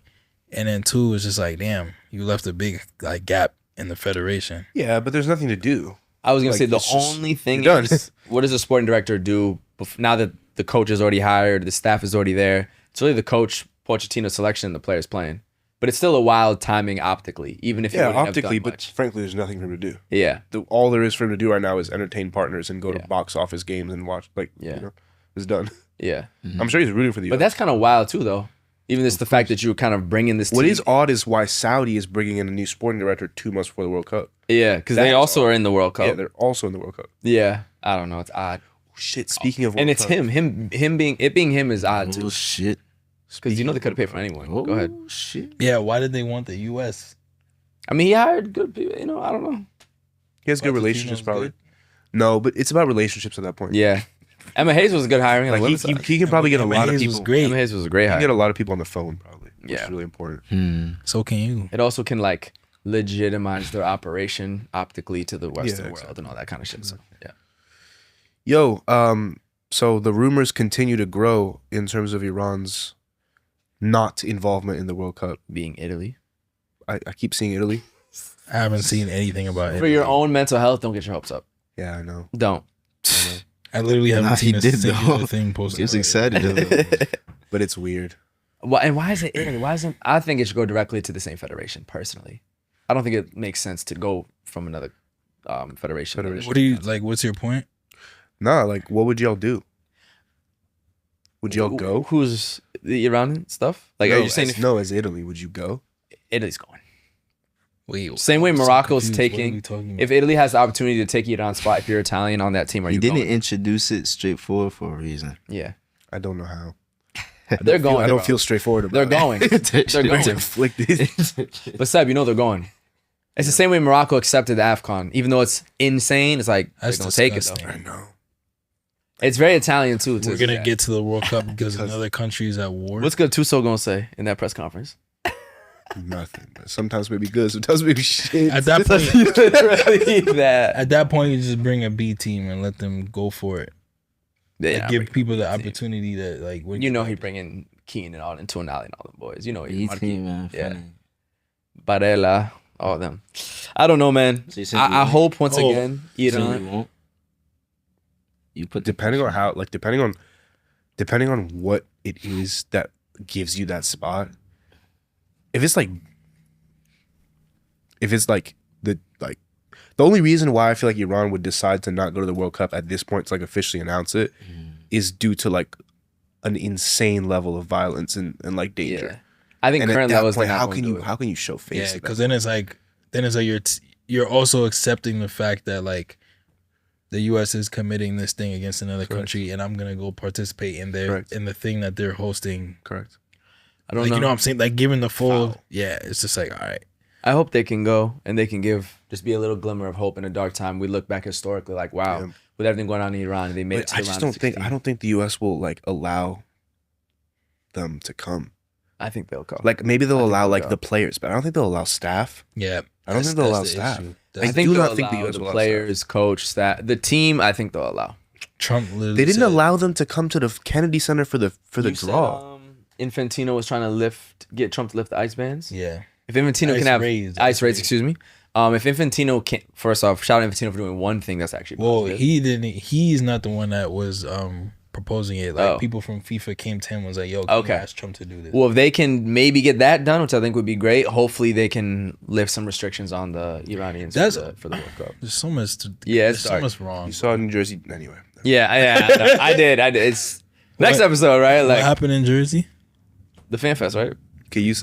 and then two, it's just like, damn, you left a big like gap in the federation. Yeah, but there's nothing to do. I was gonna Like, say the it's just- only thing you're done. is, what does a sporting director do now that the coach is already hired, the staff is already there? It's really the coach Pochettino's selection, and the players playing. But it's still a wild timing optically, even if you Yeah, wouldn't optically, have done but much. frankly, there's nothing for him to do. Yeah, All there is for him to do right now is entertain partners and go Yeah. to box office games and watch. Like, Yeah. you know, it's done. yeah. I'm sure he's rooting for the. But US. that's kind of wild too, though. Even just the fact that you were kind of bringing this. What team. is odd is why Saudi is bringing in a new sporting director 2 months before the World Cup. Yeah, because they That's also odd. are in the World Yeah, Cup. they're also in the World Cup. Yeah, I don't know. It's odd. Shit. Speaking of, World And it's Cup, him being him is odd Oh too. shit. Because you know they could have paid for anyone. Oh Go ahead. shit. Yeah, why did they want the U.S.? I mean, he hired good people. You know, I don't know. He has good Pochettino's relationships, probably. good? No, but it's about relationships at that point. Yeah, Emma Hayes was a good hiring. Like he can probably get a Emma lot of Hayes people. was great. Emma Hayes was a great He can hire. get a lot of people on the phone, probably. Which Yeah. is really important. So can you. It also can like legitimize their operation optically to the Western Yeah, world exactly. and all that kind of shit. So yeah, Yo, so the rumors continue to grow in terms of Iran's not involvement in the World Cup. being Italy I keep seeing Italy. I haven't seen anything about it. for your own mental health, don't get your hopes up. Yeah, I know. Don't. I literally haven't Nah, seen he a did, singular though. thing He posted. was about it. excited. But it's weird. Why is it Italy? Why isn't? I think it should go directly to the same federation. Personally, I don't think it makes sense to go from another federation. Federation. What do you like? What's your point? Nah, like, what would y'all do? Would y'all go? Who's the Iranian stuff? Like, are you saying if as Italy, would you go? Italy's going? Wait, Same way I'm so Morocco's confused. What are taking. we talking about? If Italy has the opportunity to take Iran's spot, if you're Italian on that team, are He you didn't going? introduce it straightforward for a reason. Yeah, I don't know how. they're going. I don't feel straightforward about They're it. going. They're It's going. inflicted. But Seb, you know they're going. It's the same way Morocco accepted the AFCON, even though it's insane. It's like they're That's gonna take it disgusting. though. I know. It's very Italian too. We're gonna get to the World Cup because another country is at war. What's good Tuso gonna say in that press conference? Nothing. Sometimes maybe good, sometimes maybe shit. At that point, Literally that. at that point, you just bring a B team and let them go for it. Yeah, Like, give people the opportunity to like. when you know he bringing Keane and all and Tonali and all them boys. You know he E-team, man. Yeah. Funny. Barella, all of them. I don't know, man. So you saying you I won't? hope once Oh. again So you Iran. won't? You put depending on how, like, depending on what it is that gives you that spot. If it's like the only reason why I feel like Iran would decide to not go to the World Cup at this point to like officially announce it is due to like an insane level of violence and like danger. Yeah. I think And at current that levels. point, they're not how gonna can do you it. show face? Yeah, at that because then it's like you're also accepting the fact that like the U.S. is committing this thing against another country, and I'm gonna go participate in their Correct. in the thing that they're hosting. Correct. I don't Like know. you know what I'm saying? Like giving the full. Foul. Yeah, it's just like all right. I hope they can go and they can just be a little glimmer of hope in a dark time. We look back historically like, wow, Yeah. with everything going on in Iran, they made it But to I the just round of don't think 16. the U.S. will like allow them to come. I think they'll go. Like maybe they'll think allow they'll like go. the players, but I don't think they'll allow staff. Yeah, I don't think they'll allow staff. I I think do they'll not think the allow US will allow players, coach, staff, the team. I think they'll allow. Trump literally They didn't said- allow them to come to the Kennedy Center for the You draw. said, Infantino was trying to get Trump to lift the ice bans. Yeah, If Infantino Ice can have raids, ice ice raids, raids. excuse me. If Infantino can, first off, shout out Infantino for doing one thing that's actually well, positive. he didn't. He's not the one that was proposing it. Like Oh. people from FIFA came to him and was like, "Yo, can Okay. you ask Trump to do this?" Well, if they can maybe get that done, which I think would be great, hopefully they can lift some restrictions on the Iranians for the World Cup. There's so much. Yeah, it's there's so dark. much wrong. You saw New Jersey anyway. Yeah, I did. It's next What- episode, right? What Like happened in Jersey? the fan fest, right?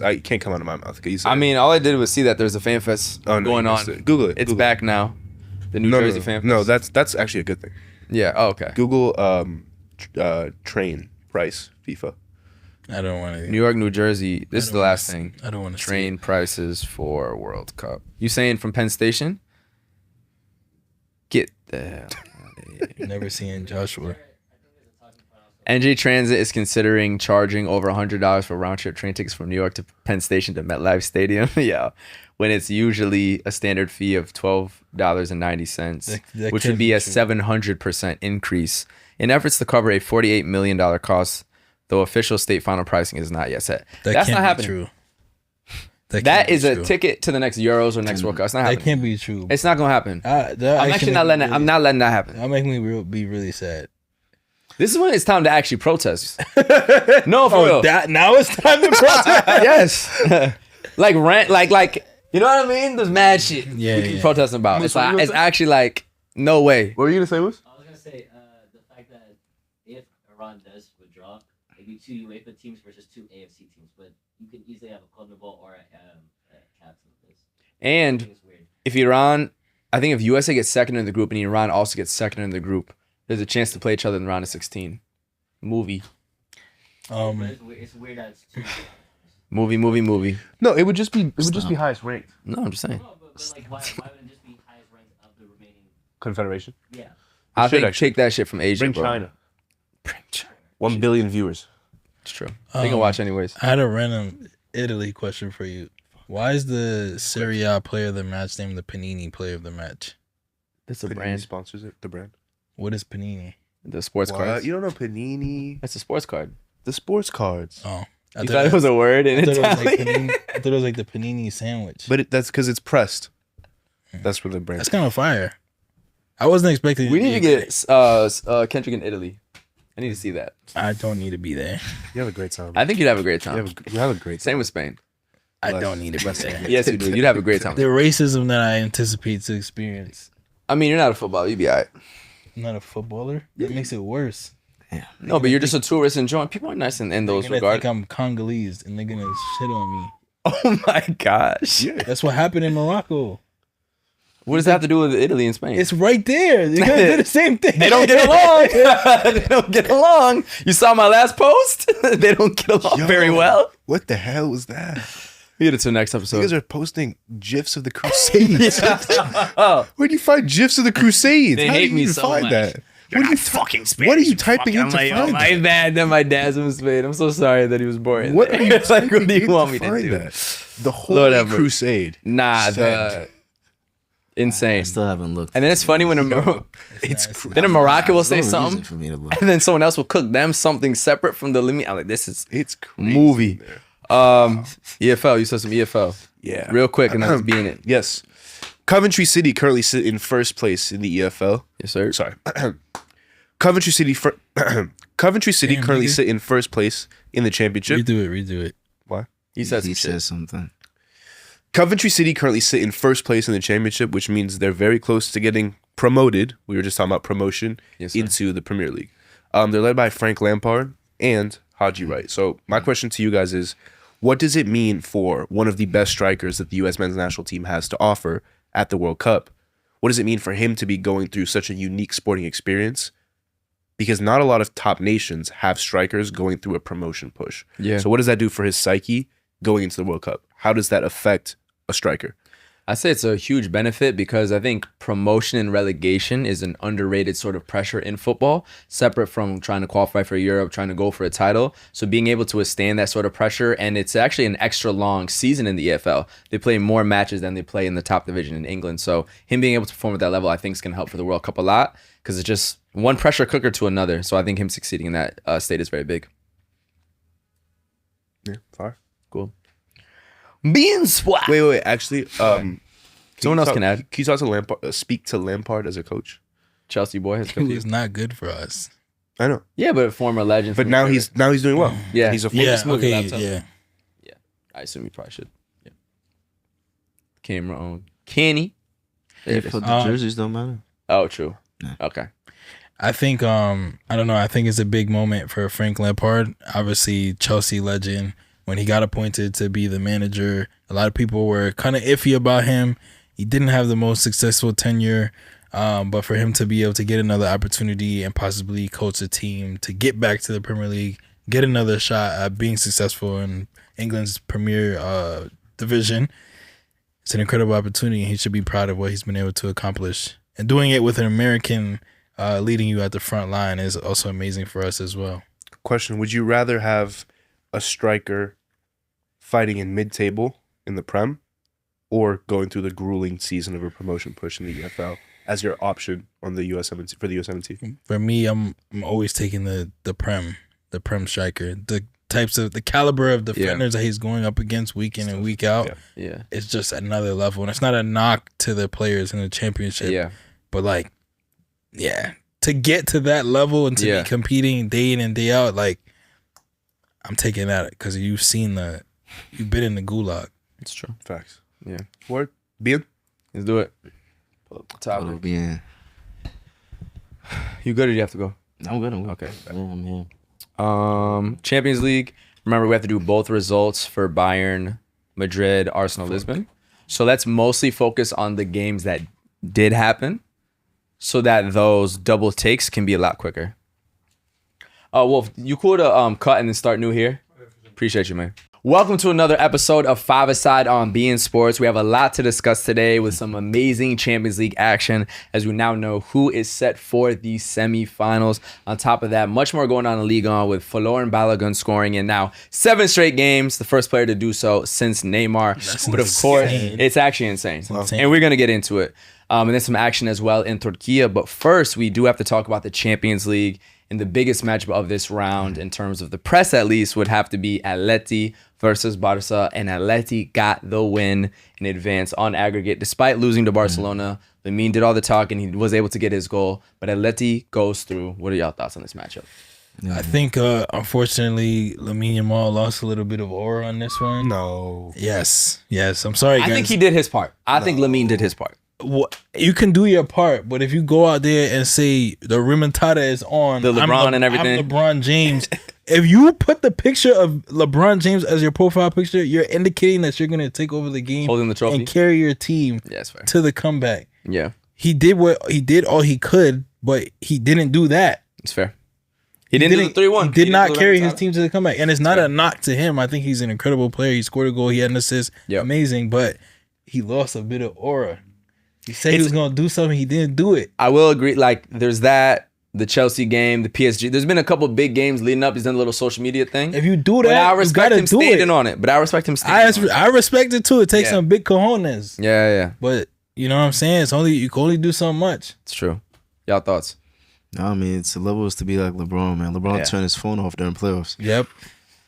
I can't come out of my mouth. Can you say I it? mean, all I did was see that there's a fan fest Oh, no, going you on. missed it. Google it. It's Google back now. The New Jersey fan fest. No, that's actually a good thing. Yeah. Oh, okay. Google train price FIFA. I don't want to. New York, New Jersey. This is the last thing. I don't want to Train prices for World Cup. You saying from Penn Station? Get the hell out of here. Never seeing Joshua. NJ Transit is considering charging over $100 for round trip train tickets from New York to Penn Station to MetLife Stadium. Yeah, when it's usually a standard fee of $12.90, That which can't would be be a true. 700% increase in efforts to cover a $48 million cost, though official state final pricing is not yet set. That's can't not be happening. True. That is a ticket to the next Euros or next World Cup. It's not That happening. can't be true. It's not gonna happen. I'm actually not letting that. I'm not letting that happen. That'll make me be really sad. This is when it's time to actually protest. No, for real. Now it's time to protest. Yes. Like rent, like you know what I mean? There's mad shit Yeah, we keep yeah. protesting about. It's like it's actually like no way. What were you gonna say, Moose? I was gonna say the fact that if Iran does withdraw, it'd be 2 UEFA teams versus 2 AFC teams, but you could easily have a CONMEBOL or a CAF team. I And think it's weird. if Iran, I think if USA gets second in the group and Iran also gets second in the group, there's a chance to play each other in the round of 16. Movie. But it's weird that it's 2. Movie. No, it would just be highest ranked No, I'm just saying. No, but like, why wouldn't it just be highest ranked of the remaining? confederation. Yeah. I should think actually. take that shit from Asia. Bring bro. China. Bring China. 1 billion viewers. It's true. They can watch anyways. I had a random Italy question for you. Why is the Serie A player of the match named the Panini player of the match? That's a Panini brand. sponsors it. The brand. What is Panini? The sports cards. You don't know Panini? That's a sports card. The sports cards. Oh, You thought it was a word in I thought it was like Italian? Panini, I thought it was like the Panini sandwich. But that's because it's pressed. That's where the brand. That's kind of fire. I wasn't expecting. We need to get Kendrick in Italy. I need to see that. I don't need to be there. You have a great time. I think you'd have a great You time. have a great time. Same with Spain. I don't need to be there. Yes, you do. You'd have a great time. The racism that I anticipate to experience. I mean, you're not a footballer. You'd be all right. I'm not a footballer. That makes it worse. No, but you're just a tourist enjoying. People are nice in those They're gonna think regards. I'm Congolese and they're gonna shit on me. Oh my gosh. Yeah. That's what happened in Morocco. What does that have to do with Italy and Spain? It's right there. They're gonna do the same thing. They don't get along. They don't get along. You saw my last post? They don't get along Yo, very well. What the hell was that? We get it to the next You episode. guys are posting GIFs of the Crusades. Oh, Where do you find GIFs of the Crusades? They How hate do you me even so find much. that? What are you fucking Spanish. What are you typing in to I'm like, find oh, my that? bad. Then my dad's from Spain. I'm so sorry that he was born. What are you like? What do typing you in want to me to find do? that? The Lord Holy have mercy. Crusade. Nah, Send. the insane. I still haven't looked. And then it's funny when It's then a Morocco will There's say no reason something, for me to look. and then someone else will cook them something separate from the limit. I'm like, this is it's crazy movie. there. EFL. You said some EFL. Yeah. Real quick, and that's being it. Yes. Coventry City currently sit in first place in the EFL. Yes, sir. Sorry. Coventry City Coventry City Damn, currently nigga. sit in first place in the championship. Redo it. Why? He said He some shit. says something. Coventry City currently sit in first place in the championship, which means they're very close to getting promoted. We were just talking about promotion Yes, sir. into the Premier League. They're led by Frank Lampard and Haji Wright. So my question to you guys is, what does it mean for one of the best strikers that the U.S. men's national team has to offer at the World Cup? What does it mean for him to be going through such a unique sporting experience? Because not a lot of top nations have strikers going through a promotion push. Yeah. So what does that do for his psyche going into the World Cup? How does that affect a striker? I say it's a huge benefit because I think promotion and relegation is an underrated sort of pressure in football, separate from trying to qualify for Europe, trying to go for a title. So being able to withstand that sort of pressure, and it's actually an extra long season in the EFL. They play more matches than they play in the top division in England. So him being able to perform at that level, I think is going to help for the World Cup a lot because it's just one pressure cooker to another. So I think him succeeding in that state is very big. Yeah, fire. Cool. Being swag. Wait. Actually, Someone else can add. Can you talk to Lampard? Speak to Lampard as a coach. Chelsea boy has It confused. was not good for us. I know, Yeah, but a former legend. but from now Australia. he's doing well. Yeah. he's a Yeah. smooth Okay. laptop. Yeah. I assume he probably should. Yeah. Camera on. Kenny. There it is. But the jerseys don't matter. Oh, true. Yeah. Okay. I think I don't know. I think it's a big moment for Frank Lampard. Obviously, Chelsea legend. When he got appointed to be the manager, a lot of people were kind of iffy about him. He didn't have the most successful tenure, but for him to be able to get another opportunity and possibly coach a team to get back to the Premier League, get another shot at being successful in England's Premier division, it's an incredible opportunity. He should be proud of what he's been able to accomplish. And doing it with an American leading you at the front line is also amazing for us as well. Question: would you rather have a striker fighting in mid-table in the Prem, or going through the grueling season of a promotion push in the EFL? as your option on the US17 for the US17? For me, I'm always taking the prem striker. The caliber of defenders that he's going up against week in and week out. Yeah. It's just another level, and it's not a knock to the players in the championship. Yeah. But like, to get to that level and to be competing day in and day out, like, I'm taking that because you've been in the gulag. It's true. Facts. Yeah. Word. Bien. Let's do it. Pull up the Todo topic. bien. You good or do you have to go? I'm good. Okay. Yeah, I'm here. Champions League. Remember, we have to do both results for Bayern, Madrid, Arsenal, Lisbon. So let's mostly focus on the games that did happen so that those double takes can be a lot quicker. Wolf, you cool to cut and then start new here? Appreciate you, man. Welcome to another episode of Five Aside on beIN Sports. We have a lot to discuss today with some amazing Champions League action as we now know who is set for the semifinals. On top of that, much more going on in Ligue with Florian Balogun scoring in now 7 straight games, the first player to do so since Neymar. But of course, it's actually insane. And we're going to get into it. And then some action as well in Turkiye. But first, we do have to talk about the Champions League. And the biggest matchup of this round, in terms of the press at least, would have to be Atleti versus Barca. And Atleti got the win in advance on aggregate. Despite losing to Barcelona, Lamine did all the talking. He was able to get his goal. But Atleti goes through. What are y'all thoughts on this matchup? I think, unfortunately, Lamine Yamal lost a little bit of aura on this one. No. Yes. I'm sorry, guys. I think he did his part. I think Lamine did his part. You can do your part, but if you go out there and say the remontada is on, The LeBron and everything. I'm LeBron James. If you put the picture of LeBron James as your profile picture, you're indicating that you're going to take over the game, Holding the trophy. and carry your team Yeah, that's fair. to the comeback. Yeah, He did all he could, but he didn't do that. it's fair. He didn't do the 3-1. He did not carry his team to the comeback, and it's not a knock to him. I think he's an incredible player. He scored a goal. He had an assist. Yep. Amazing, but he lost a bit of aura. He said he was going to do something. He didn't do it. I will agree. Like, there's that, the Chelsea game, the PSG. There's been a couple big games leading up. He's done a little social media thing. If you do But that, I you respect gotta him do standing it. on it. But I respect him standing on it. I respect it too. It takes Yeah. some big cojones. Yeah. But you know what I'm saying? You can only do so much. It's true. Y'all thoughts? No, I mean, it's the levels to be like LeBron, man. LeBron Yeah. turned his phone off during playoffs. Yep.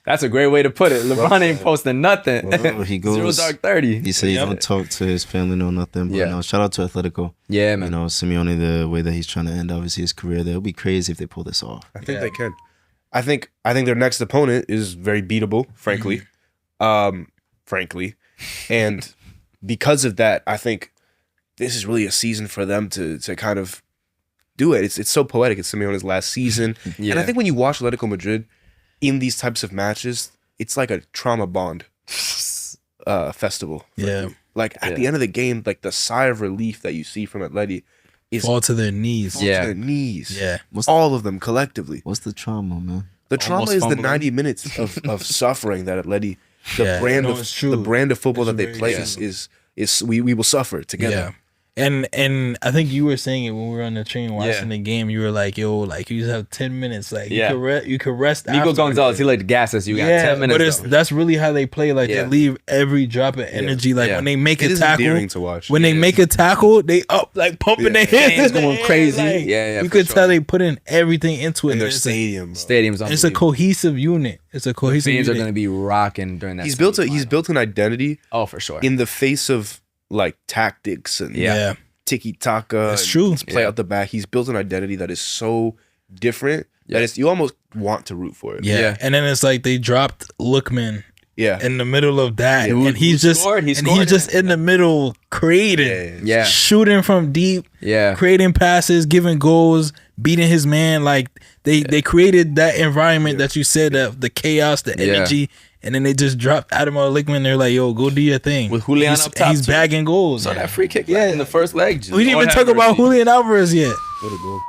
That's a great way to put it. LeBron ain't posting nothing. Well, he goes- 0 dark 30. He said he don't talk to his family, no nothing. But Yeah. no, shout out to Atletico. Yeah, man. You know, Simeone, the way that he's trying to end obviously his career there. It'll be crazy if they pull this off. I think they can. I think their next opponent is very beatable, frankly. And because of that, I think this is really a season for them to kind of do it. It's so poetic. It's Simeone's last season. Yeah. And I think when you watch Atletico Madrid in these types of matches, it's like a trauma bond festival. Yeah. Like at the end of the game, like the sigh of relief that you see from Atleti is Fall to their knees. to their knees. Yeah. All of them collectively. What's the trauma, man? The trauma Almost is the fumbling. 90 minutes of suffering that Atleti, Yeah, no, it's true. the brand of football It's that they very play true. is we will suffer together. Yeah. And I think you were saying it when we were on the train watching the game. You were like, yo, like you just have 10 minutes. Like Yeah. you could rest Nico after. Gonzalez, he like gas us. You got 10 minutes. But that's really how they play. Like Yeah. they leave every drop of energy. Like Yeah. when they make It a is tackle, endearing to watch. when they make a tackle, they up like pumping their hands, Hands going crazy. Like, Yeah, you for could sure. tell they put in everything into it. in their It's a- stadium. Bro. Stadium's It's a cohesive unit. It's a cohesive Fans are unit. going to be rocking during that. He's built semifinal. an identity Oh, for sure. in the face of like tactics and yeah. tiki taka. That's true. Play Yeah. out the back. He's built an identity that is so different that it's you almost want to root for it. Yeah. Yeah. And then it's like they dropped Lookman Yeah. in the middle of that. Who- and he's who just scored? He and scored, he's just in the middle creating. Yeah. Shooting from deep, Yeah. creating passes, giving goals, beating his man. Like they created that environment that you said, the chaos, the Yeah. energy, and then they just dropped Adam Lickman. They're like, yo, go do your thing. With Julian he's, up top, he's too. bagging goals. So that free kick Yeah. in the first leg. just We didn't Lord even have talk about mercy. Julian Alvarez yet. What a goal.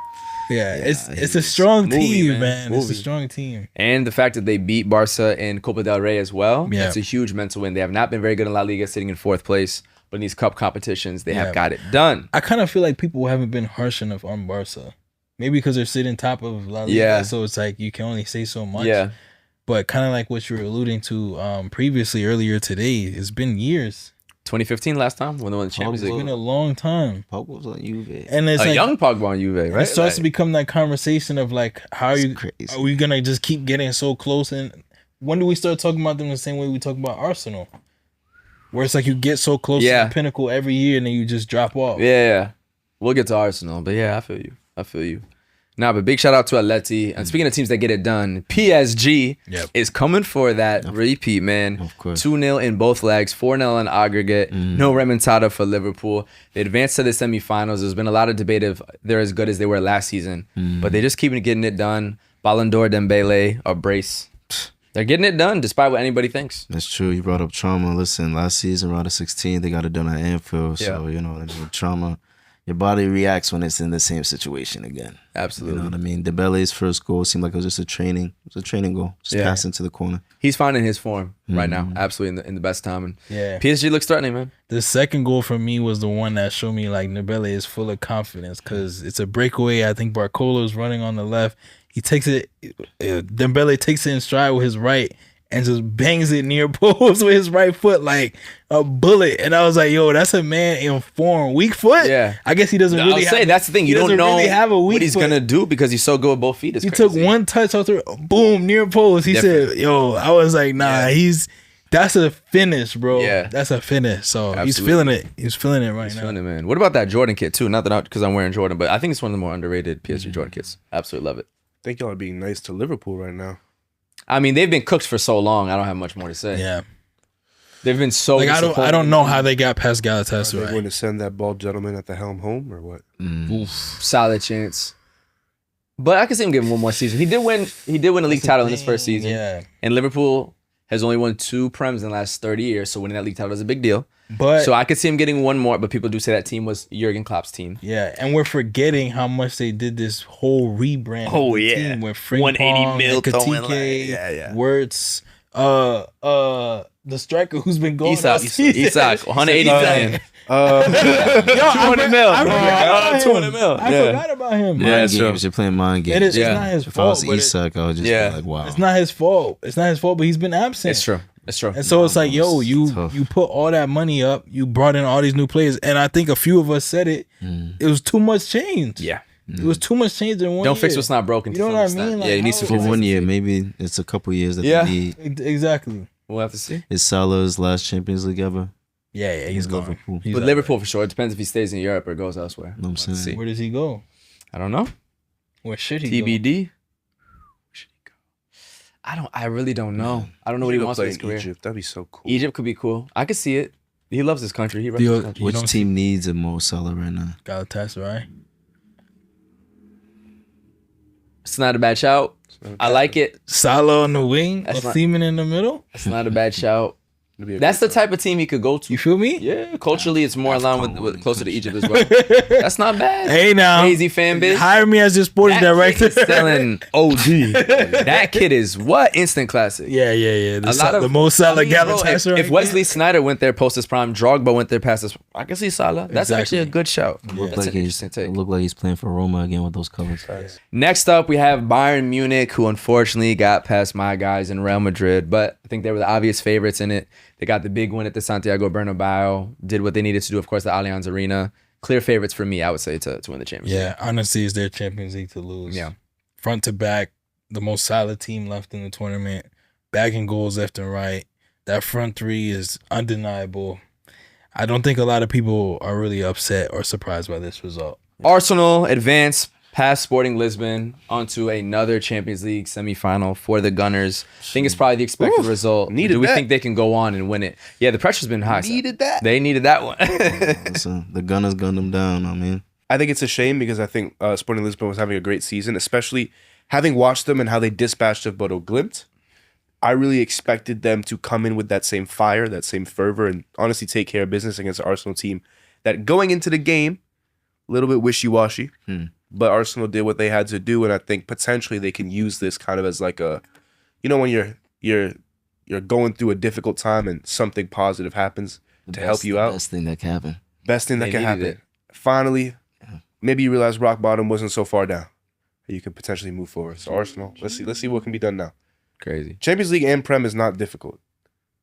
Yeah, it's a strong movie, team, man. man. It's a Movie. strong team. And the fact that they beat Barca in Copa del Rey as well, Yeah. that's a huge mental win. They have not been very good in La Liga, sitting in 4th place. But in these cup competitions, they Yeah. have got it done. I kind of feel like people haven't been harsh enough on Barca. Maybe because they're sitting top of La Liga, Yeah. so it's like you can only say so much. Yeah. But kind of like what you were alluding to previously earlier today, it's been years. 2015 last time when they won the Champions It's League. been a long time. Pogba was on Juve. And it's A like, young Pogba on Juve, right? it starts to Like, become that conversation of like, how are It's you? crazy. Are we gonna just keep getting so close? And when do we start talking about them the same way we talk about Arsenal? Where it's like you get so close to Yeah. the pinnacle every year and then you just drop off. yeah. We'll get to Arsenal, but yeah, I feel you. Nah, but big shout out to Atleti. And speaking of teams that get it done, PSG Yep. is coming for that repeat, man. Of course. 2-0 in both legs, 4-0 in aggregate. No remontada for Liverpool. They advanced to the semifinals. There's been a lot of debate if they're as good as they were last season, but they just keep getting it done. Ballon d'Or, Dembele, or Brace. They're getting it done despite what anybody thinks. That's true. You brought up trauma. Listen, last season, round of 16, they got it done at Anfield. So, Yeah. you know what I mean? Trauma. Your body reacts when it's in the same situation again. Absolutely. You know what I mean? Dembele's first goal seemed like it was just a training. It was a training goal. Just Yeah. passing to the corner. He's finding his form right now. Absolutely in the best time. And Yeah. PSG looks threatening, man. The second goal for me was the one that showed me like Nabele is full of confidence because it's a breakaway. I think Barcola's running on the left. He takes it. Dembele takes it in stride with his right and just bangs it near post with his right foot like a bullet. And I was like, yo, that's a man in form. Weak foot? Yeah. I guess he doesn't I'll really say have, that's the thing. he You don't doesn't know really have a weak what he's foot. gonna do because he's so good with both feet. It's He crazy. took one touch out there, boom, near post. He Different. said, yo, I was like, nah, that's a finish, bro. Yeah. That's a finish. So he's Absolutely. feeling it. He's feeling it right He's now. feeling it, man. What about that Jordan kit too? Not that because I'm wearing Jordan, but I think it's one of the more underrated PSG Jordan kits. Absolutely love it. I think y'all are being nice to Liverpool right now. I mean, they've been cooked for so long. I don't have much more to say. Yeah. They've been so. Like I disappointing. don't know how they got past Are they Galatasaray. going to send that bald gentleman at the helm home or what? Solid chance. But I can see him getting one more season. He did win a league title in his first season. Yeah. And Liverpool has only won 2 Prems in the last 30 years, so winning that league title is a big deal. But So I could see him getting one more, but people do say that team was Jurgen Klopp's team. yeah, and we're forgetting how much they did this whole rebrand. Oh, of the yeah. team with 180 mil throwing, like, Katike, yeah. Wirtz, the striker who's been going all Isak, season. 180 million. Yo, 200 mil. I forgot about 200 him. mil. I Yeah. forgot about him. Yeah, Mind it's true. games. You're playing mind games. It is. Yeah. It's not his If I was fault. But Isak, I would just Yeah. be like, wow. it's not his fault. It's not his fault. But he's been absent. It's true. It's true. And so it's like, yo, It's you tough. put all that money up, you brought in all these new players, and I think a few of us said it. It was too much change. Yeah. It was too much change in one Don't year. fix what's not broken. You to know some what I extent. mean? Yeah, Like, you need how- to For fix one it. year, maybe it's a couple years that Yeah. they need. Exactly. We'll have to see. Is Salah's last Champions League ever? Yeah, he's gone. Liverpool. He's With out Liverpool for sure. It depends if he stays in Europe or goes elsewhere. Know what I'm We'll have to saying? see. Where does he go? I don't know. Where should he TBD. Where should he go? I really don't know. I don't know what he He'll wants play for his in career. Egypt. That'd be so cool. Egypt could be cool. I could see it. He loves his country. He reps Theo- his country. You Which don't team needs a Mo Salah right now? go? Galatasaray. It's not a bad shout. I like it. Salah on the wing, That's not- Seaman in the middle. It's not a bad shout. It'd be a That's good the type of team he could go to. You feel me? Yeah, culturally, it's more aligned with closer to Egypt as well. That's not bad. Hey now, Crazy fan base. hire me as your sporting That director. kid is selling OG. That kid is what? Instant classic. yeah. The most Salah I mean, bro, Galatasaray. if Wesley Sneijder went there post his prime, Drogba went there past his, I can see Salah. That's Exactly. actually a good shout. Look That's like an he's interesting take. look like he's playing for Roma again with those colors. Next up, we have Bayern Munich, who unfortunately got past my guys in Real Madrid, but I think they were the obvious favorites in it. They got the big win at the Santiago Bernabeu, did what they needed to do, of course, the Allianz Arena. Clear favorites for me, I would say, to win the championship. yeah, honestly, it's their Champions League to lose. Yeah. Front to back, the most solid team left in the tournament. Bagging goals left and right. That front three is undeniable. I don't think a lot of people are really upset or surprised by this result. Arsenal advance past Sporting Lisbon onto another Champions League semifinal for the Gunners. I think it's probably the expected result. needed Do we that. think they can go on and win it? Yeah, the pressure's been high. Needed that. They needed that one. Listen, the Gunners gunned them down. I mean, I think it's a shame because I think Sporting Lisbon was having a great season, especially having watched them and how they dispatched of Bodo Glimt. I really expected them to come in with that same fire, that same fervor, and honestly take care of business against the Arsenal team that going into the game, a little bit wishy-washy, but Arsenal did what they had to do, and I think potentially they can use this kind of as like a, you know, when you're going through a difficult time and something positive happens to help you out. Best thing that can happen. Best thing that They can needed happen. it. Finally, maybe you realize rock bottom wasn't so far down. You can potentially move forward. So Arsenal, let's see what can be done now. Crazy. Champions League and Prem is not difficult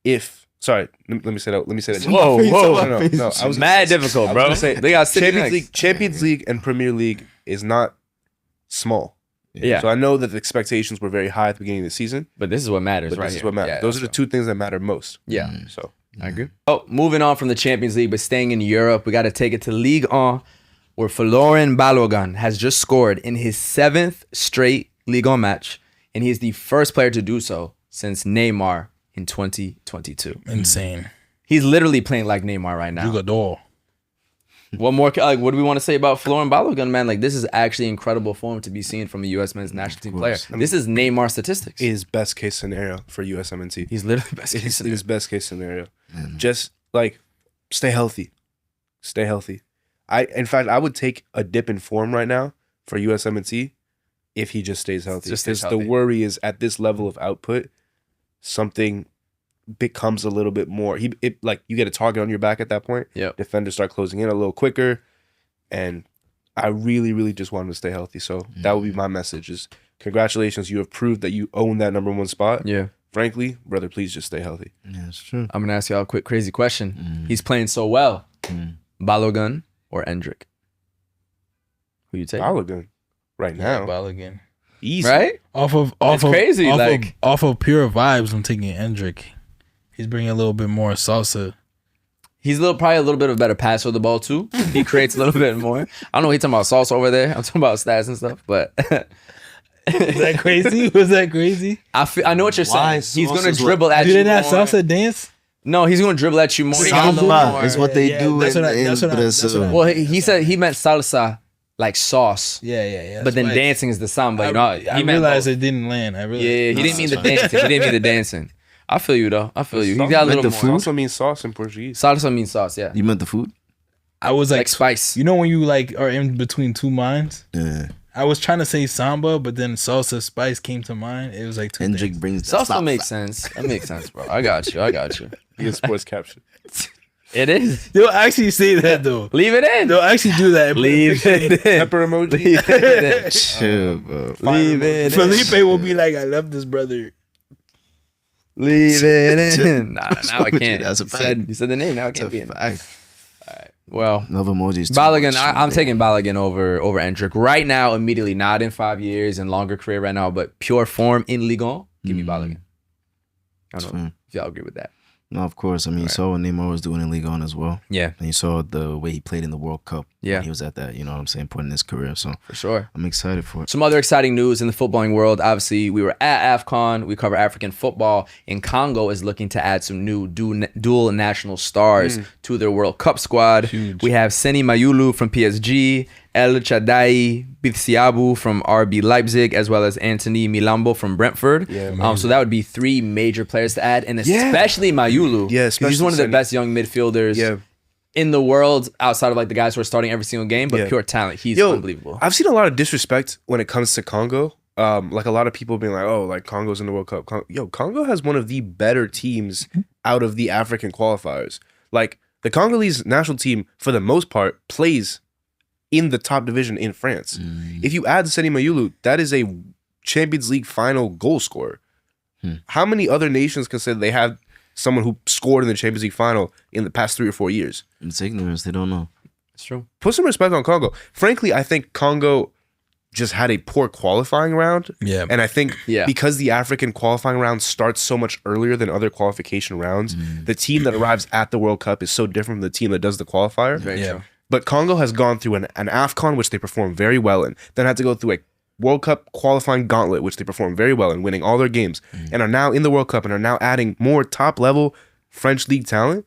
if Sorry, let me say that. Let me say that. Whoa, whoa. No. I was mad difficult, bro. gonna say They got City Champions next. League. Champions League and Premier League is not small. Yeah. So I know that the expectations were very high at the beginning of the season, But this is what matters, but right? this is here. what matters. Yeah, Those are the that's two things that matter most. Yeah. So I agree. Oh, moving on from the Champions League, but staying in Europe, we got to take it to Ligue 1, where Florian Balogun has just scored in his 7th straight Ligue 1 match, and he is the first player to do so since Neymar in 2022. Insane. He's literally playing like Neymar right now. Jugador. What more? Like, what do we want to say about Florian Balogun, man? Like, this is actually incredible form to be seen from a U.S. men's national team player. This is Neymar statistics. is best case scenario for USMNT. He's literally best case It scenario. is best case scenario. Just like stay healthy. Stay healthy. In fact, I would take a dip in form right now for USMNT if he just stays healthy. Just stays Because the healthy. worry is at this level of output, something becomes a little bit more. Like you get a target on your back at that point. Yep. Defenders start closing in a little quicker, and I really, really just want him to stay healthy. So that would be my message: is congratulations, you have proved that you own that number one spot. Yeah. Frankly, brother, please just stay healthy. Yeah, it's true. I'm going to ask y'all a quick crazy question. He's playing so well. Balogun or Endrick? Who you take? Balogun, right now, Balogun. easy. Right? Off of crazy, like- off of pure vibes, I'm taking Endrick. He's bringing a little bit more salsa. He's probably a little bit of a better passer of the ball too. He creates a little bit more. I don't know what he's talking about sauce over there. I'm talking about stats and stuff, but Was that crazy? Was that crazy? I know what you're Why saying. He's sauce gonna is what- dribble at Do you. they not more. salsa dance? No, he's gonna dribble at you more. He got a little Samba more- is what they Yeah, do that's in, what I- in that's what I- that's Brazil. what I- Well, he said he meant salsa like sauce, Yeah. but then That's why dancing is the samba. You know, I he meant realized both. it didn't land. I realized. Yeah, he didn't mean the dancing. He didn't mean the dancing. I feel you though. I feel you. He got a Like little the more. food also means sauce in Portuguese. Salsa means sauce. Yeah, You meant the food? I was like like, spice. you know, when you like are in between two minds. Yeah. I was trying to say samba, but then salsa spice came to mind. It was like two Hendrick things. brings the Salsa salsa. makes sense. That makes sense, bro. I got you. He has sports caption. It is. They'll actually say that though. Leave it in. They'll actually do that. Leave it in. Pepper emoji. Leave it in. Chill, bro. Leave it in. Felipe will be like, "I love this brother." Leave it in. Nah, now I can't. That's a You said the name. Now I can't be in. Well, Love emojis. too Balogun, much. I'm taking Balogun over Endrick right now, immediately. Not in 5 years and longer career right now, but pure form in Ligue 1. Give me Balogun. I don't know fine. if y'all agree with that. No, of course. I mean, you saw what Neymar was doing in Ligue 1 as well. Yeah, And you saw the way he played in the World Cup. Yeah. When he was at that, you know what I'm saying, point in his career. So for sure. I'm excited for it. Some other exciting news in the footballing world. Obviously, we were at AFCON. We cover African football. And Congo is looking to add some new dual national stars to their World Cup squad. Huge. We have Seni Mayulu from PSG, El Chadai Bitsiabu from RB Leipzig, as well as Anthony Milambo from Brentford. Yeah, So that would be 3 major players to add, and especially Mayulu. Yeah, 'cause he's especially one of the Seni. best young midfielders Yeah. in the world, outside of like the guys who are starting every single game, but Yeah. pure talent. He's Yo, unbelievable. I've seen a lot of disrespect when it comes to Congo. Like a lot of people being like, "Oh, like Congo's in the World Cup." Congo has one of the better teams out of the African qualifiers. Like the Congolese national team, for the most part, plays in the top division in France. If you add Seni Mayulu, that is a Champions League final goal scorer. How many other nations can say they have someone who scored in the Champions League final in the past 3 or 4 years? It's ignorance. They don't know. It's true. Put some respect on Congo. Frankly, I think Congo just had a poor qualifying round. Yeah. And I think Yeah. because the African qualifying round starts so much earlier than other qualification rounds, the team that arrives at the World Cup is so different from the team that does the qualifier. Very Yeah. true. But Congo has gone through an AFCON, which they performed very well in, then had to go through a World Cup qualifying gauntlet, which they performed very well in, winning all their games, and are now in the World Cup and are now adding more top-level French league talent.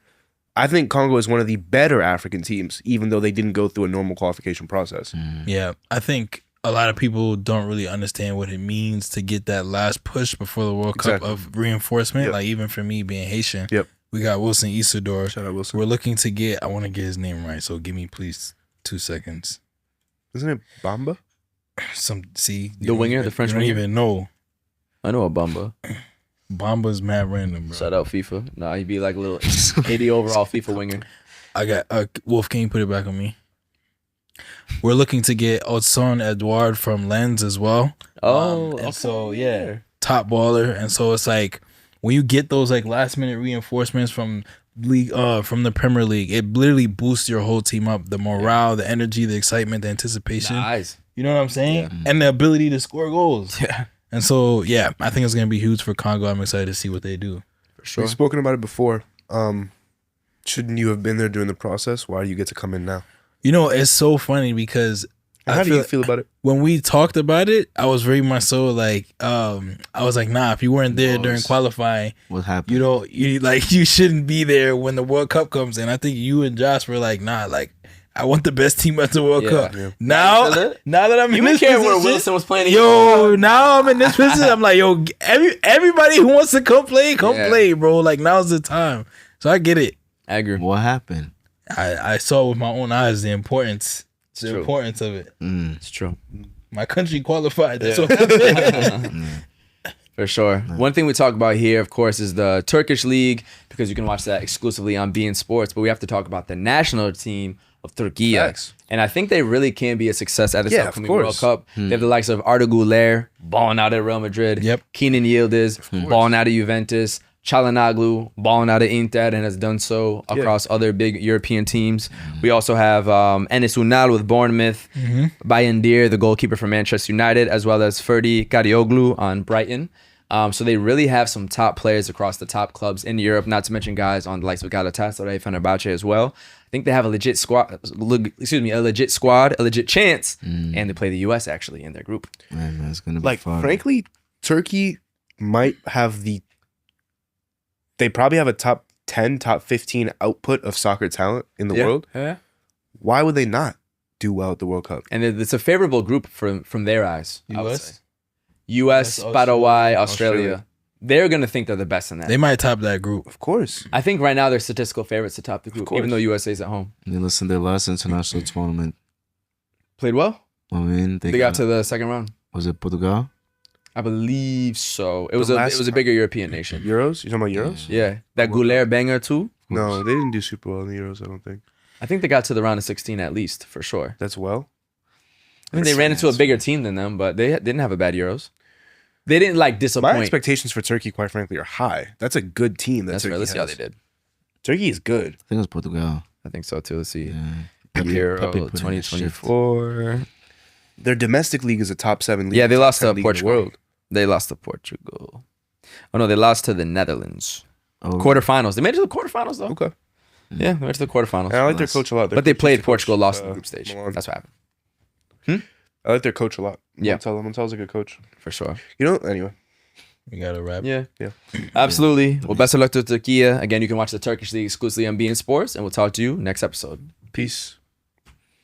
I think Congo is one of the better African teams, even though they didn't go through a normal qualification process. Yeah, I think a lot of people don't really understand what it means to get that last push before the World Cup Exactly. of reinforcement. Yep. Like even for me being Haitian, Yep. we got Wilson Isidore. Shout out Wilson. We're looking to get. I want to get his name right, so give me please 2 seconds. Isn't it Bamba? The winger, the French you don't winger? even know. I know a Bamba. Bamba's mad random, bro. Shout out FIFA. Nah, he'd be like a little 80 overall FIFA winger. I got Wolf. Can you put it back on me? We're looking to get Otson Edouard from Lens as well. Oh, and so yeah, top baller. And so it's like when you get those like last minute reinforcements from league, from the Premier League, it literally boosts your whole team up. The morale, the energy, the excitement, the anticipation. Nice. You know what I'm saying? And the ability to score goals. Yeah. And so, yeah, I think it's going to be huge for Congo. I'm excited to see what they do. For sure. We've spoken about it before. Shouldn't you have been there during the process? Why do you get to come in now? You know, it's so funny because How do you feel about it? when we talked about it, I was very much so like, I was like, nah, if you weren't there during qualifying, What happened? you know, you shouldn't be there when the World Cup comes in. I think you and Josh were like, nah, like, I want the best team at the World Cup. Yeah. Now that I'm in this care where position, Wilson was playing. yo, now I'm in this position. I'm like, yo, everybody who wants to come play, play, bro. Like, now's the time. So I get it. I agree. What happened? I saw with my own eyes the importance true. of it. It's true. My country qualified. That's what happened. For sure. One thing we talk about here, of course, is the Turkish League, because you can watch that exclusively on beIN Sports. But we have to talk about the national team of Turkiye. Facts. And I think they really can be a success at this Yeah, of upcoming World course. Cup. They have the likes of Arda Güler, balling out at Real Madrid. Yep. Kenan Yildiz, balling out of Juventus. Çalhanoğlu, balling out of Inter, and has done so across other big European teams. We also have Enes Ünal with Bournemouth, Bayındır, the goalkeeper for Manchester United, as well as Ferdi Karaoglu on Brighton. So they really have some top players across the top clubs in Europe, not to mention guys on the likes of Galatasaray, Fenerbahce as well. I think they have a legit squad, a legit chance, and they play the US actually in their group. Man, it's gonna be Like, fun. frankly, Turkey might have they probably have a top 10, top 15 output of soccer talent in the world. Yeah. Why would they not do well at the World Cup? And it's a favorable group from their eyes. I would US? say. US, US, Paraguay, Australia. Australia. They're going to think they're the best in that. They might top that group. Of course. I think right now they're statistical favorites to top the group, course. even though USA's at home. They listen, their last international tournament. Played well. I mean, They got to the second round. Was it Portugal? I believe so. It was last it was a bigger European nation. Euros? You talking about Euros? Yeah. That Güler banger too. No, they didn't do super well in the Euros, I don't think. I think they got to the round of 16 at least, for sure. That's well. I think they ran into a bigger team than them, but they didn't have a bad Euros. They didn't like disappoint. My expectations for Turkey, quite frankly, are high. That's a good team that That's Turkey right. Let's see how has. they did. Turkey is good. I think it was Portugal. I think so too. Let's see. Yeah. Euro Pepe put in a shift. 2024. Their domestic league is a top 7 league. Yeah, they top lost 10 to league in the Portugal. world. They lost to Portugal. Oh no, they lost to the Netherlands. Oh, Quarterfinals. They made it to the quarterfinals though. Okay. Yeah, they made it to the quarterfinals. And I like their coach a lot. Their But they coach is played the Portugal, coach, lost in the group stage. Milan. That's what happened. I like their coach a lot. Yeah. Montel's a good coach. For sure. You know, anyway. We got to wrap. Yeah. Yeah. Absolutely. Well, best of luck to Turkiye. Again, you can watch the Turkish League exclusively on beIN Sports, and we'll talk to you next episode. Peace.